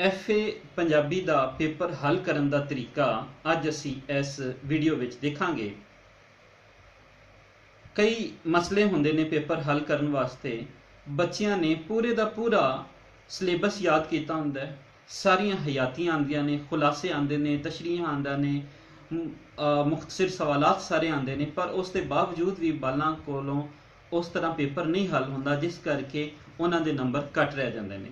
FA Punjabi ਦਾ paper ਹੱਲ ਕਰਨ ਦਾ ਤਰੀਕਾ ਅੱਜ ਅਸੀਂ ਇਸ ਵੀਡੀਓ ਵਿੱਚ ਦੇਖਾਂਗੇ। ਕਈ ਮਸਲੇ ਹੁੰਦੇ ਨੇ ਪੇਪਰ ਹੱਲ ਕਰਨ ਵਾਸਤੇ। ਬੱਚਿਆਂ ਨੇ ਪੂਰੇ ਦਾ ਪੂਰਾ ਸਿਲੇਬਸ ਯਾਦ ਕੀਤਾ ਹੁੰਦਾ ਹੈ, ਸਾਰੀਆਂ ਹਯਾਤੀਆਂ ਆਉਂਦੀਆਂ ਨੇ, ਖੁਲਾਸੇ ਆਉਂਦੇ ਨੇ, ਤਸ਼ਰੀਹਾਂ ਆਉਂਦਾ ਨੇ, ਮੁਖਤਸਰ ਸਵਾਲਾਤ ਸਾਰੇ ਆਉਂਦੇ ਨੇ, ਪਰ ਉਸ ਦੇ ਬਾਵਜੂਦ ਵੀ ਬਾਲਾਂ ਕੋਲੋਂ ਉਸ ਤਰ੍ਹਾਂ ਪੇਪਰ ਨਹੀਂ ਹੱਲ ਹੁੰਦਾ, ਜਿਸ ਕਰਕੇ ਉਹਨਾਂ ਦੇ ਨੰਬਰ ਘੱਟ ਰਹਿ ਜਾਂਦੇ ਨੇ।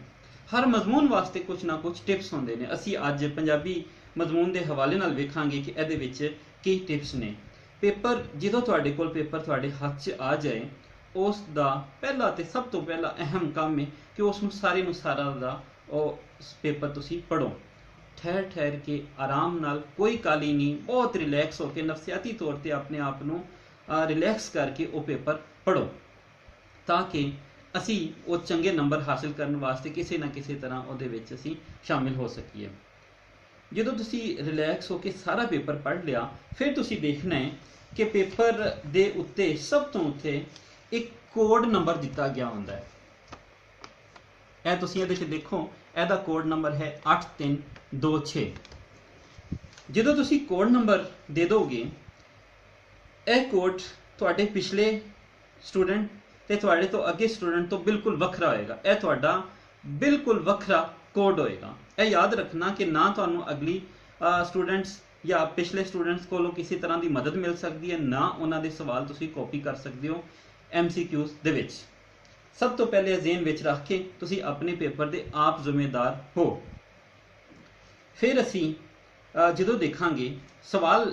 हर मजमून वास्ते कुछ ना कुछ टिप्स होंगे ने। असी अज पंजाबी मजमून के हवाले नाल वेखांगे कि इहदे विच की टिप्स ने। पेपर जो तुहाडे कोल पेपर तुहाडे हथ च आ जाए, उस दा पहला ते सब तो पहला अहम काम है कि उसनूं सारे नूं सारा दा पेपर तुसी पढ़ो, ठहर ठहर के आराम नाल, कोई काली नहीं, बहुत रिलैक्स होकर नफसियाती तौर पर अपने आप नूं रिलैक्स करके वो पेपर पढ़ो, ताकि असी वो चंगे नंबर हासिल करने वास्ते किसी ना किसी तरह उहदे विच असी शामिल हो सकीए। जो तुसी रिलैक्स होकर सारा पेपर पढ़ लिया, फिर तुसी देखना है कि पेपर दे उत्ते सब तो उत्ते एक कोड नंबर दिता गया होंदा है। यह तुसी इहदे च देखो, इहदा कोड नंबर है 8326। जो तुसी कोड नंबर दे दोगे, यह कोड तुहाडे पिछले स्टूडेंट ते तुहाडे तो अगे स्टूडेंट तो बिल्कुल वखरा होएगा। यह तुहाडा बिल्कुल वखरा कोड होएगा। यह याद रखना कि ना तुहानूं अगली स्टूडेंट्स या पिछले स्टूडेंट्स कोलों किसी तरह की मदद मिल सकती है, ना उन्हां दे सवाल तुसीं कॉपी कर सकते हो MCQs दे विच। सब तो पहले ज़हन विच रख के तुसीं अपने पेपर दे आप जिम्मेदार हो। फिर असीं जो देखांगे सवाल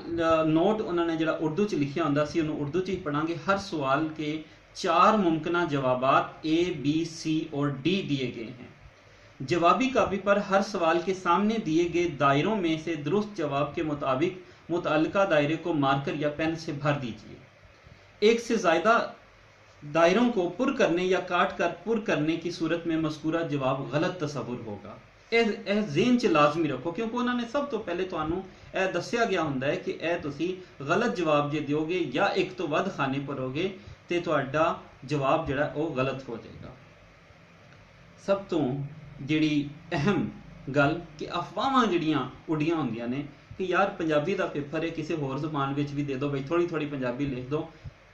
नोट उन्होंने जो उर्दू च लिखिया होंदा सी, उन्होंने उर्दू च पढ़ांगे। हर सवाल के 4 मुमकिन जवाबात A, B, C और D दिए गए हैं। जवाबी कापी पर हर सवाल के सामने दिए गए दायरों में से दुरुस्त जवाब के मुताबिक मुतअल्लिका दायरे को मार्कर या पेन से भर दीजिए। एक से ज़्यादा दायरों को पुर करने या काट कर पुर करने की सूरत में मज़कूरा जवाब गलत तस्वुर होगा। यह ज़हन च लाजमी रखो, क्योंकि उन्होंने सब तो पहले तुहानूं यह दस्सिया गया होंदा है कि यह तुसीं गलत जवाब जे दोगे या एक तो वध खाने भरोगे तो तुहाडा जवाब जिहड़ा वो गलत हो जाएगा। सब तो जिहड़ी अहम गल कि अफवाहां जिहड़ियां उड़ियां होंदियां ने कि यार पंजाबी दा पेपर है, किसी होर ज़बान विच भी दे दो भाई, थोड़ी थोड़ी पंजाबी लिख दो।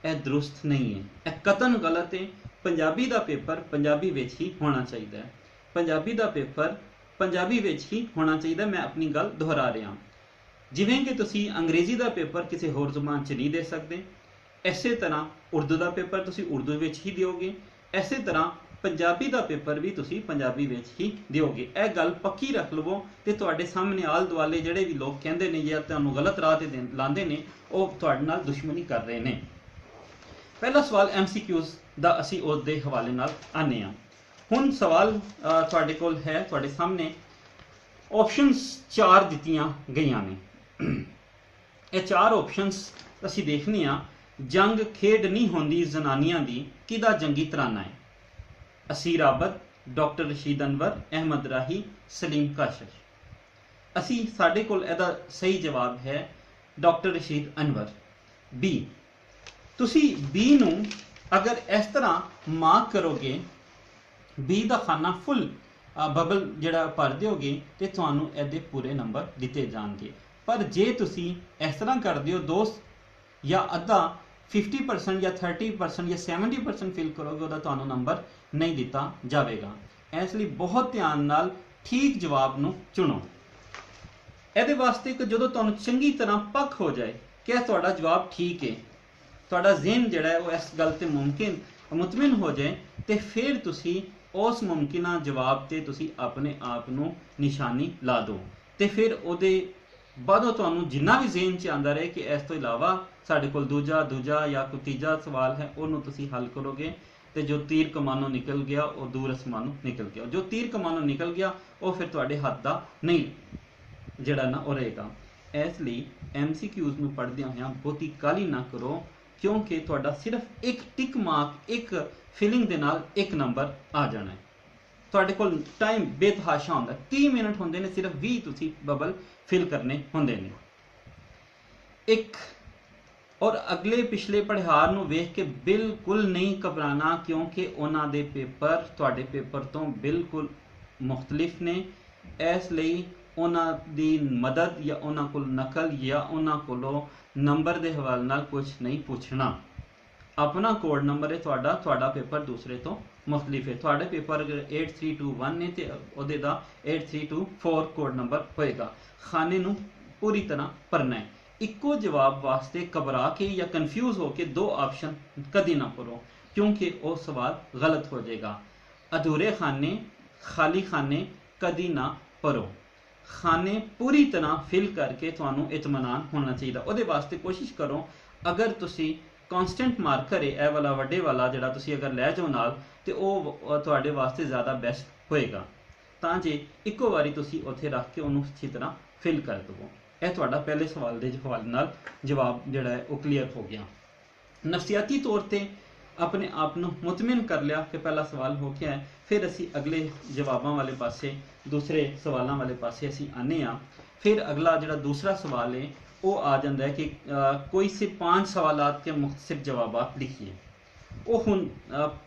यह दुरुस्त नहीं है, यह कतन गलत है। पंजाबी दा पेपर पंजाबी विच ही होना चाहिए। पंजाबी दा पेपर पंजाबी विच ही होना चाहिए। मैं अपनी गल दोहरा रहा। जिवें कि तुसीं अंग्रेज़ी दा पेपर किसी होर ज़बान च नहीं दे सकते, इसे तरह उर्दू का पेपर तुसी उर्दू विच ही दोगे, इसे तरह पंजाबी का पेपर भी तुसी पंजाबी विच ही दोगे। यह गल पक्की रख लवो तो तुहाडे सामने आल दुआले जिहड़े भी लोग कहंदे ने या तुहानूं गलत राह ते लांदे ने, वो तुहाडे नाल दुश्मनी कर रहे हैं। पहला सवाल MCQs दा असी उस दे हवाले नाल आने आ। हुण सवाल तुहाडे कोल है, तुहाडे सामने ऑप्शनस 4 दित्तियां गईयां ने। ये 4 ऑप्शनस असी देखने आ। जंग खेड नहीं होंदी जनानियां दी, किदा जंगी तराना है? असीर आबद, डॉक्टर रशीद अनवर, अहमद राही, सलीम काशर। असी साडे कोल एदा सही जवाब है डॉक्टर रशीद अनवर, बी। तुसी बी नूं अगर इस तरह मार्क करोगे, बी दा खाना फुल बबल जिहड़ा भर दोगे तो तुहानूं इहदे पूरे नंबर दिते जाणगे। पर जे तुसी इस तरह कर दिओ दोस्त या अद्धा 50% या 30% या 70% फिल करोगे, उहदा तुहानूं नंबर नहीं दिता जाएगा। इसलिए बहुत ध्यान नाल ठीक जवाब नूं चुनो। इहदे वास्ते कि जदों तुहानूं चंगी तरह पक हो जाए कि तुहाडा जवाब ठीक है, तुहाडा ज़हन जिहड़ा है वो इस गल ते मुतमिन हो जाए, तो फिर तुसी उस मुमकिन जवाब ते तुसी अपने आप नूं निशानी ला दो। तो फिर उहदे बादों तुहानूं जिन्ना भी ज़हन च आंदा रहे कि इस तो इलावा साडे कोल दूजा या कोई तीजा सवाल है, उन्होंने तुसी हल करोगे तो जो तीर कमानों निकल गया वो दूर आसमानों निकल गया। जो तीर कमानों निकल गया वो फिर तुहाडे हथ दा नहीं जिहड़ा ना वो रहेगा। इसलिए MCQs नूं पढ़दे होइआं बहुती काली ना करो, क्योंकि तुहाडा सिर्फ एक टिक मार्क, एक फिलिंग दे नाल एक नंबर आ जाना है। तुहाडे कोल टाइम बेतहाशा होंदा, 30 मिनट होंदे ने, सिर्फ 20 तुसी बबल फिल करने होंदे ने। एक और अगले पिछले पढ़ियार नूं वेख के बिल्कुल नहीं घबराना, क्योंकि उन्हां दे पेपर तुहाडे पेपर तो बिल्कुल मुख्तलिफ ने। ਇਸ ਲਈ ਉਹਨਾਂ ਦੀ ਮਦਦ ਜਾਂ ਉਹਨਾਂ ਕੋਲ ਨਕਲ ਜਾਂ ਉਹਨਾਂ ਕੋਲੋਂ ਨੰਬਰ ਦੇ ਹਵਾਲੇ ਨਾਲ ਕੁਝ ਨਹੀਂ ਪੁੱਛਣਾ। ਆਪਣਾ ਕੋਡ ਨੰਬਰ ਹੈ ਤੁਹਾਡਾ ਪੇਪਰ ਦੂਸਰੇ ਤੋਂ ਮੁਖਤਲਿਫ ਹੈ। ਤੁਹਾਡੇ ਪੇਪਰ ਅਗਰ 8321 ਨੇ ਤੇ ਉਹਦੇ ਦਾ 8324 ਕੋਡ ਨੰਬਰ ਹੋਏਗਾ। ਖਾਨੇ ਨੂੰ ਪੂਰੀ ਤਰ੍ਹਾਂ ਭਰਨਾ ਹੈ। ਇੱਕੋ ਜਵਾਬ ਵਾਸਤੇ ਘਬਰਾ ਕੇ ਜਾਂ ਕਨਫਿਊਜ਼ ਹੋ ਕੇ ਦੋ ਆਪਸ਼ਨ ਕਦੀ ਨਾ ਭਰੋ, ਕਿਉਂਕਿ ਉਹ ਸਵਾਲ ਗਲਤ ਹੋ ਜਾਏਗਾ। ਅਧੂਰੇ ਖਾਨੇ, ਖਾਲੀ ਖਾਨੇ ਕਦੀ ਨਾ ਭਰੋ। ਖਾਨੇ ਪੂਰੀ ਤਰ੍ਹਾਂ ਫਿਲ ਕਰਕੇ ਤੁਹਾਨੂੰ ਇਤਮਾਨਾਨ ਹੋਣਾ ਚਾਹੀਦਾ। ਉਹਦੇ ਵਾਸਤੇ ਕੋਸ਼ਿਸ਼ ਕਰੋ, ਅਗਰ ਤੁਸੀਂ ਕਾਂਸਟੈਂਟ ਮਾਰਕਰ ਹੈ ਇਹ ਵਾਲਾ ਵੱਡੇ ਵਾਲਾ ਜਿਹੜਾ ਤੁਸੀਂ ਅਗਰ ਲੈ ਜਾਓ ਨਾਲ, ਤੇ ਉਹ ਤੁਹਾਡੇ ਵਾਸਤੇ ਜ਼ਿਆਦਾ ਬੈਸਟ ਹੋਏਗਾ, ਤਾਂ ਜੇ ਇੱਕੋ ਵਾਰੀ ਤੁਸੀਂ ਉੱਥੇ ਰੱਖ ਕੇ ਉਹਨੂੰ ਅੱਛੀ ਤਰ੍ਹਾਂ ਫਿਲ ਕਰ ਦੇਵੋ। ਇਹ ਤੁਹਾਡਾ ਪਹਿਲੇ ਸਵਾਲ ਦੇ ਹਵਾਲੇ ਨਾਲ ਜਵਾਬ ਜਿਹੜਾ ਹੈ ਉਹ ਕਲੀਅਰ ਹੋ ਗਿਆ। ਨਫਸੀਆਤੀ ਤੌਰ ਤੇ ਆਪਣੇ ਆਪ ਨੂੰ ਮੁਤਮਿਨ ਕਰ ਲਿਆ ਕਿ ਪਹਿਲਾ ਸਵਾਲ ਹੋ ਗਿਆ ਹੈ, ਫਿਰ ਅਸੀਂ ਅਗਲੇ ਜਵਾਬਾਂ ਵਾਲੇ ਪਾਸੇ, ਦੂਸਰੇ ਸਵਾਲਾਂ ਵਾਲੇ ਪਾਸੇ ਅਸੀਂ ਆਨੇ ਆ। ਫਿਰ ਅਗਲਾ ਜਿਹੜਾ ਦੂਸਰਾ ਸਵਾਲ ਹੈ वो आ जाता है कि कोई से 5 सवालात के मुख्तलिफ जवाबात लिखिए। वो हुण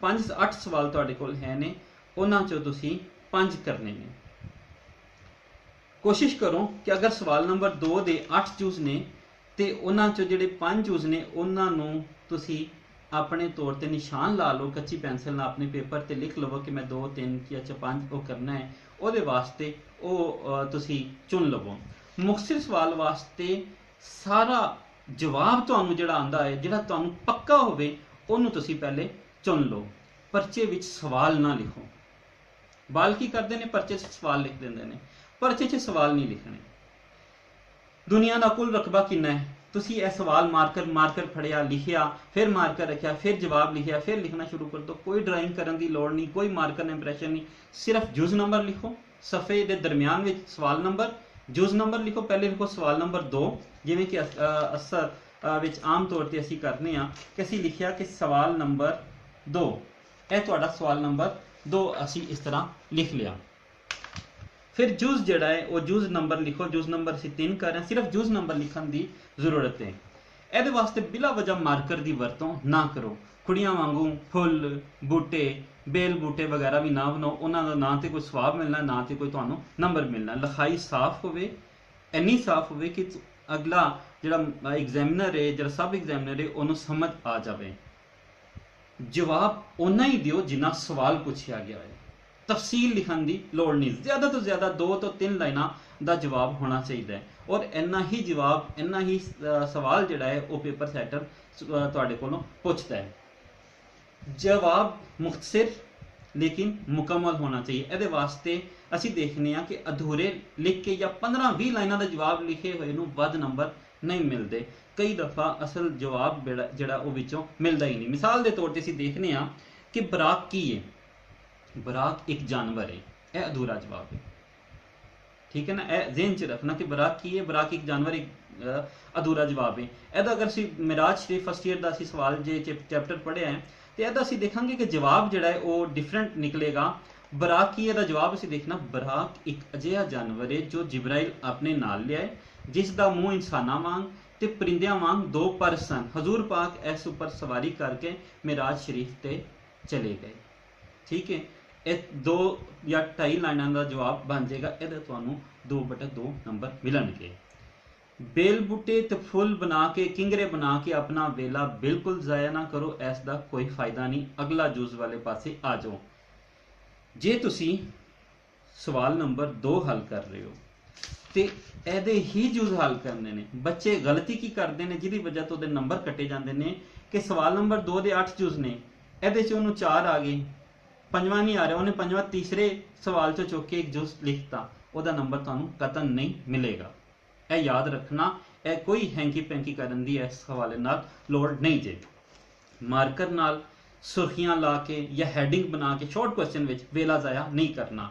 5-8 सवाल तुहाडे कोल है ने, उन्हां चों तुसीं 5 करने ने। कोशिश करो कि अगर सवाल नंबर 2 दे 8 चूज ने ते उन्हां चों जिहड़े 5 चूज ने उन्हां नूं तुसीं अपने तौर ते निशान ला लो, कच्ची पेंसिल नाल अपने पेपर ते लिख लवो कि मैं 2 3 या 5 वो करना है। ਉਹਦੇ ਵਾਸਤੇ ਉਹ ਤੁਸੀਂ ਚੁਣ ਲਵੋ। ਮੁਖਤਸਰ ਸਵਾਲ ਵਾਸਤੇ ਸਾਰਾ ਜਵਾਬ ਤੁਹਾਨੂੰ ਜਿਹੜਾ ਆਂਦਾ ਹੈ, ਜਿਹੜਾ ਤੁਹਾਨੂੰ ਪੱਕਾ ਹੋਵੇ, ਉਹਨੂੰ ਤੁਸੀਂ ਪਹਿਲੇ ਚੁਣ ਲਓ। ਪਰਚੇ ਵਿੱਚ ਸਵਾਲ ਨਾ ਲਿਖੋ। ਬਾਲ ਕੀ ਕਰਦੇ ਨੇ, ਪਰਚੇ 'ਚ ਸਵਾਲ ਲਿਖ ਦਿੰਦੇ ਨੇ, ਪਰਚੇ 'ਚ ਸਵਾਲ ਨਹੀਂ ਲਿਖਣੇ। ਦੁਨੀਆ ਦਾ ਕੁੱਲ ਰਕਬਾ ਕਿੰਨਾ ਹੈ, ਤੁਸੀਂ ਇਹ ਸਵਾਲ ਮਾਰਕਰ ਫੜਿਆ, ਲਿਖਿਆ, ਫਿਰ ਮਾਰਕਰ ਰੱਖਿਆ, ਫਿਰ ਜਵਾਬ ਲਿਖਿਆ, ਫਿਰ ਲਿਖਣਾ ਸ਼ੁਰੂ ਕਰ ਦਿਓ। ਕੋਈ ਡਰਾਇੰਗ ਕਰਨ ਦੀ ਲੋੜ ਨਹੀਂ, ਕੋਈ ਮਾਰਕਰ ਇੰਪ੍ਰੈਸ਼ਨ ਨਹੀਂ, ਸਿਰਫ ਜੁਜ਼ ਨੰਬਰ ਲਿਖੋ। ਸਫੇ ਦੇ ਦਰਮਿਆਨ ਵਿੱਚ ਸਵਾਲ ਨੰਬਰ, ਜੁਜ਼ ਨੰਬਰ ਲਿਖੋ। ਪਹਿਲੇ ਲਿਖੋ ਸਵਾਲ ਨੰਬਰ 2, ਜਿਵੇਂ ਕਿ ਅਸਰ ਵਿੱਚ ਆਮ ਤੌਰ ਤੇ ਅਸੀਂ ਕਰਨੇ ਆ ਕਿ ਅਸੀਂ ਲਿਖਿਆ ਕਿ ਸਵਾਲ ਨੰਬਰ 2, ਇਹ ਤੁਹਾਡਾ ਸਵਾਲ ਨੰਬਰ 2 ਅਸੀਂ ਇਸ ਤਰ੍ਹਾਂ ਲਿਖ ਲਿਆ। फिर जूज जड़ा है वो जूज नंबर लिखो। जूज नंबर ਅਸੀਂ 3 ਕਰ ਰਹੇ ਹਾਂ, ਸਿਰਫ ਜੂਜ਼ ਨੰਬਰ ਲਿਖਣ ਦੀ ਜ਼ਰੂਰਤ ਹੈ। ਇਹਦੇ ਵਾਸਤੇ ਬਿਲਾ ਵਜ੍ਹਾ ਮਾਰਕਰ ਦੀ ਵਰਤੋਂ ਨਾ ਕਰੋ। ਕੁੜੀਆਂ ਵਾਂਗੂ ਫੁੱਲ ਬੂਟੇ, ਬੇਲ ਬੂਟੇ ਵਗੈਰਾ ਵੀ ਨਾ ਬਣਾਓ। ਉਹਨਾਂ ਦਾ ਨਾ ਤੇ ਕੋਈ ਸਵਾਬ ਮਿਲਣਾ, ਨਾ ਤੇ ਕੋਈ ਤੁਹਾਨੂੰ ਨੰਬਰ ਮਿਲਣਾ। ਲਿਖਾਈ ਸਾਫ਼ ਹੋਵੇ, ਇੰਨੀ ਸਾਫ਼ ਹੋਵੇ ਕਿ ਅਗਲਾ ਜਿਹੜਾ ਐਗਜ਼ਾਮੀਨਰ ਹੈ, ਜਿਹੜਾ ਸਬ ਐਗਜ਼ਾਮੀਨਰ ਹੈ, ਉਹਨੂੰ ਸਮਝ ਆ ਜਾਵੇ। ਜਵਾਬ ਓਨਾ ਹੀ ਦਿਓ ਜਿੰਨਾ ਸਵਾਲ ਪੁੱਛਿਆ ਗਿਆ ਹੈ। ਤਫਸੀਲ ਲਿਖਣ ਦੀ ਲੋੜ ਨਹੀਂ। ਜ਼ਿਆਦਾ ਤੋਂ ਜ਼ਿਆਦਾ 2 ਤੋਂ 3 ਲਾਈਨਾਂ ਦਾ ਜਵਾਬ ਹੋਣਾ ਚਾਹੀਦਾ ਹੈ। ਔਰ ਇੰਨਾ ਹੀ ਜਵਾਬ, ਇੰਨਾ ਹੀ ਸਵਾਲ ਜਿਹੜਾ ਹੈ ਉਹ ਪੇਪਰ ਸੈਟਰ ਤੁਹਾਡੇ ਕੋਲੋਂ ਪੁੱਛਦਾ ਹੈ। ਜਵਾਬ ਮੁਖਤਸਰ ਲੇਕਿਨ ਮੁਕੰਮਲ ਹੋਣਾ ਚਾਹੀਏ। ਇਹਦੇ ਵਾਸਤੇ ਅਸੀਂ ਦੇਖਨੇ ਆ ਕਿ ਅਧੂਰੇ ਲਿਖ ਕੇ ਜਾਂ 15-20 ਲਾਈਨਾਂ ਦਾ ਜਵਾਬ ਲਿਖੇ ਹੋਏ ਨੂੰ ਵੱਧ ਨੰਬਰ ਨਹੀਂ ਮਿਲਦੇ। ਕਈ ਦਫਾ ਅਸਲ ਜਵਾਬ ਜਿਹੜਾ ਉਹ ਵਿੱਚੋਂ ਮਿਲਦਾ ਹੀ ਨਹੀਂ। ਮਿਸਾਲ ਦੇ ਤੌਰ ਤੇ ਅਸੀਂ ਦੇਖਨੇ ਆ ਕਿ ਬਰਾਕ ਕੀ ਹੈ। ਬਰਾਕ ਇੱਕ ਜਾਨਵਰ ਹੈ, ਇਹ ਅਧੂਰਾ ਜਵਾਬ ਹੈ। ਠੀਕ ਹੈ ਨਾ, ਇਹ ਜ਼ਿਹਨ 'ਚ ਰੱਖਣਾ ਕਿ ਬਰਾਕ ਕੀ ਹੈ। ਬਰਾਕ ਇੱਕ ਜਾਨਵਰ, ਇੱਕ ਅਧੂਰਾ ਜਵਾਬ ਹੈ। ਇਹਦਾ ਅਗਰ ਅਸੀਂ ਮਿਰਾਜ ਸ਼ਰੀਫ ਫਸਟ ਈਅਰ ਦਾ ਅਸੀਂ ਸਵਾਲ ਜੇ ਚੈਪਟਰ ਪੜ੍ਹਿਆ ਹੈ ਤੇ ਇਹਦਾ ਅਸੀਂ ਦੇਖਾਂਗੇ ਕਿ ਜਵਾਬ ਜਿਹੜਾ ਹੈ ਉਹ ਡਿਫਰੈਂਟ ਨਿਕਲੇਗਾ। ਬਰਾਕ ਕੀ, ਇਹਦਾ ਜਵਾਬ ਅਸੀਂ ਦੇਖਣਾ, ਬਰਾਕ ਇੱਕ ਅਜਿਹਾ ਜਾਨਵਰ ਹੈ ਜੋ ਜਿਬਰਾਈਲ ਆਪਣੇ ਨਾਲ ਲਿਆਏ, ਜਿਸ ਦਾ ਮੂੰਹ ਇਨਸਾਨਾਂ ਵਾਂਗ ਤੇ ਪਰਿੰਦਿਆਂ ਵਾਂਗ 2 ਪਰ ਸਨ। ਹਜ਼ੂਰ ਪਾਕ ਇਸ ਉੱਪਰ ਸਵਾਰੀ ਕਰਕੇ ਮਿਰਾਜ ਸ਼ਰੀਫ ਤੇ ਚਲੇ ਗਏ। ਠੀਕ ਹੈ, ਇਹ 2 ਜਾਂ 2.5 ਲਾਈਨਾਂ ਦਾ ਜਵਾਬ ਬਣ ਜਾਏਗਾ। ਇਹਦੇ ਤੁਹਾਨੂੰ 2/2 ਨੰਬਰ ਮਿਲਣਗੇ। ਬੇਲ ਬੂਟੇ ਤੇ ਫੁੱਲ ਬਣਾ ਕੇ, ਕਿੰਗਰੇ ਬਣਾ ਕੇ ਆਪਣਾ ਵੇਲਾ ਬਿਲਕੁਲ ਜ਼ਾਇਆ ਨਾ ਕਰੋ, ਇਸ ਦਾ ਕੋਈ ਫਾਇਦਾ ਨਹੀਂ। ਅਗਲਾ ਜੁਜ਼ ਵਾਲੇ ਪਾਸੇ ਆ ਜਾਓ। ਜੇ ਤੁਸੀਂ ਸਵਾਲ ਨੰਬਰ 2 ਹੱਲ ਕਰ ਰਹੇ ਹੋ ਤੇ ਇਹਦੇ ਹੀ ਜੁਜ਼ ਹੱਲ ਕਰਨੇ ਨੇ। ਬੱਚੇ ਗਲਤੀ ਕੀ ਕਰਦੇ ਨੇ ਜਿਹਦੀ ਵਜ੍ਹਾ ਤੋਂ ਉਹਦੇ ਨੰਬਰ ਕੱਟੇ ਜਾਂਦੇ ਨੇ ਕਿ ਸਵਾਲ ਨੰਬਰ 2 ਦੇ 8 ਜੁਜ਼ ਨੇ, ਇਹਦੇ 'ਚ ਉਹਨੂੰ 4 ਆ ਗਏ, 5ਵਾਂ ਨਹੀਂ ਆ ਰਿਹਾ, ਉਹਨੇ 5ਵਾਂ ਤੀਸਰੇ ਸਵਾਲ 'ਚੋਂ ਚੁੱਕ ਕੇ ਇੱਕ ਜੁਜ਼ ਲਿਖਤਾ, ਉਹਦਾ ਨੰਬਰ ਤੁਹਾਨੂੰ ਕਤਨ ਨਹੀਂ ਮਿਲੇਗਾ। ਇਹ ਯਾਦ ਰੱਖਣਾ। ਇਹ ਕੋਈ ਹੈਂਕੀ ਪੈਂਕੀ ਕਰਨ ਦੀ ਇਸ ਹਵਾਲੇ ਨਾਲ ਲੋੜ ਨਹੀਂ ਜੇ। ਮਾਰਕਰ ਨਾਲ ਸੁਰਖੀਆਂ ਲਾ ਕੇ ਜਾਂ ਹੈਡਿੰਗ ਬਣਾ ਕੇ ਸ਼ਾਰਟ ਕੁਐਸਚਨ ਵਿੱਚ ਵੇਲਾ ਜ਼ਾਇਆ ਨਹੀਂ ਕਰਨਾ।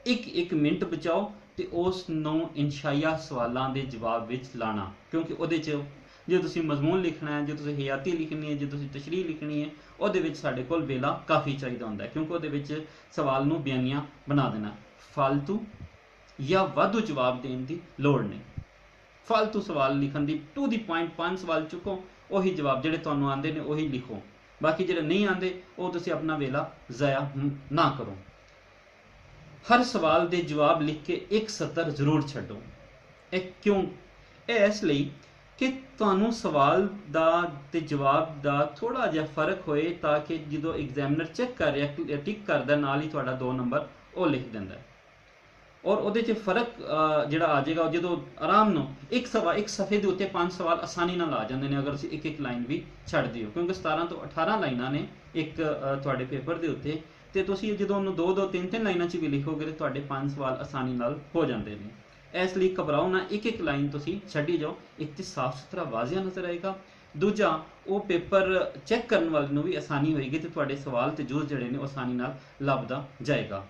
ਇੱਕ ਮਿੰਟ ਬਚਾਓ ਤੇ ਉਸ ਨੂੰ ਇਨਸ਼ਾਈਆ ਸਵਾਲਾਂ ਦੇ ਜਵਾਬ ਵਿੱਚ ਲਾਣਾ, ਕਿਉਂਕਿ ਉਹਦੇ 'ਚ ਜੇ ਤੁਸੀਂ ਮਜ਼ਮੂਨ ਲਿਖਣਾ ਹੈ, ਜੇ ਤੁਸੀਂ ਹਯਾਤੀ ਲਿਖਣੀ ਹੈ, ਜੇ ਤੁਸੀਂ ਤਸ਼ਰੀਹ ਲਿਖਣੀ ਹੈ, ਉਹਦੇ ਵਿੱਚ ਸਾਡੇ ਕੋਲ ਵੇਲਾ ਕਾਫੀ ਚਾਹੀਦਾ ਹੁੰਦਾ ਹੈ, ਕਿਉਂਕਿ ਉਹਦੇ ਵਿੱਚ ਸਵਾਲ ਨੂੰ ਬਿਆਨੀਆਂ ਬਣਾ ਦੇਣਾ। ਫਾਲਤੂ ਜਾਂ ਵਾਧੂ ਜਵਾਬ ਦੇਣ ਦੀ ਲੋੜ ਨਹੀਂ। ਫਾਲਤੂ ਸਵਾਲ ਲਿਖਣ ਦੀ ਟੂ ਦੀ ਪੁਆਇੰਟ 5 ਸਵਾਲ ਚੁੱਕੋ, ਉਹੀ ਜਵਾਬ ਜਿਹੜੇ ਤੁਹਾਨੂੰ ਆਉਂਦੇ ਨੇ ਉਹੀ ਲਿਖੋ। ਬਾਕੀ ਜਿਹੜੇ ਨਹੀਂ ਆਉਂਦੇ ਉਹ ਤੁਸੀਂ ਆਪਣਾ ਵੇਲਾ ਜ਼ਾਇਆ ਨਾ ਕਰੋ। ਹਰ ਸਵਾਲ ਦੇ ਜਵਾਬ ਲਿਖ ਕੇ ਇੱਕ ਸਤਰ ਜ਼ਰੂਰ ਛੱਡੋ। ਇਹ ਕਿਉਂ? ਇਹ ਇਸ ਲਈ ਕਿ ਤੁਹਾਨੂੰ ਸਵਾਲ ਦਾ ਤੇ ਜਵਾਬ ਦਾ ਥੋੜਾ ਜਿਹਾ ਫਰਕ ਹੋਏ, ਤਾਂ ਕਿ ਜਦੋਂ ਐਗਜ਼ਾਮੀਨਰ ਚੈੱਕ ਕਰ ਰਿਹਾ ਟਿਕ ਕਰਦਾ ਨਾਲ ਹੀ ਤੁਹਾਡਾ 2 ਨੰਬਰ ਉਹ ਲਿਖ ਦਿੰਦਾ ਹੈ। ਔਰ ਉਹਦੇ 'ਚ ਫਰਕ ਜਿਹੜਾ ਆ ਜਾਏਗਾ ਜਦੋਂ ਆਰਾਮ ਨਾਲ ਇੱਕ ਸਫੇ ਦੇ ਉੱਤੇ 5 ਸਵਾਲ ਆਸਾਨੀ ਨਾਲ ਆ ਜਾਂਦੇ ਨੇ, ਅਗਰ ਤੁਸੀਂ ਇੱਕ ਇੱਕ ਲਾਈਨ ਵੀ ਛੱਡਦੇ ਹੋ, ਕਿਉਂਕਿ 17 ਤੋਂ 18 ਲਾਈਨਾਂ ਨੇ ਇੱਕ ਤੁਹਾਡੇ ਪੇਪਰ ਦੇ ਉੱਤੇ, ਤੇ ਤੁਸੀਂ ਜਦੋਂ ਉਹਨੂੰ 2-2 3-3 ਲਾਈਨਾਂ 'ਚ ਵੀ ਲਿਖੋਗੇ ਤੇ ਤੁਹਾਡੇ 5 ਸਵਾਲ ਆਸਾਨੀ ਨਾਲ ਹੋ ਜਾਂਦੇ ਨੇ। ਇਸ ਲਈ ਘਬਰਾਓ ਨਾ, ਇੱਕ ਇੱਕ ਲਾਈਨ ਤੁਸੀਂ ਛੱਡੀ ਜਾਓ। ਇੱਕ ਤੇ ਸਾਫ਼ ਸੁਥਰਾ ਵਾਜ਼ਿਆ ਨਜ਼ਰ ਆਏਗਾ, ਦੂਜਾ ਉਹ ਪੇਪਰ ਚੈੱਕ ਕਰਨ ਵਾਲੇ ਨੂੰ ਵੀ ਆਸਾਨੀ ਹੋਏਗੀ ਤੇ ਤੁਹਾਡੇ ਸਵਾਲ ਤੇ ਜੁਜ਼ ਜਿਹੜੇ ਨੇ ਉਹ ਆਸਾਨੀ ਨਾਲ ਲੱਭਦਾ ਜਾਏਗਾ।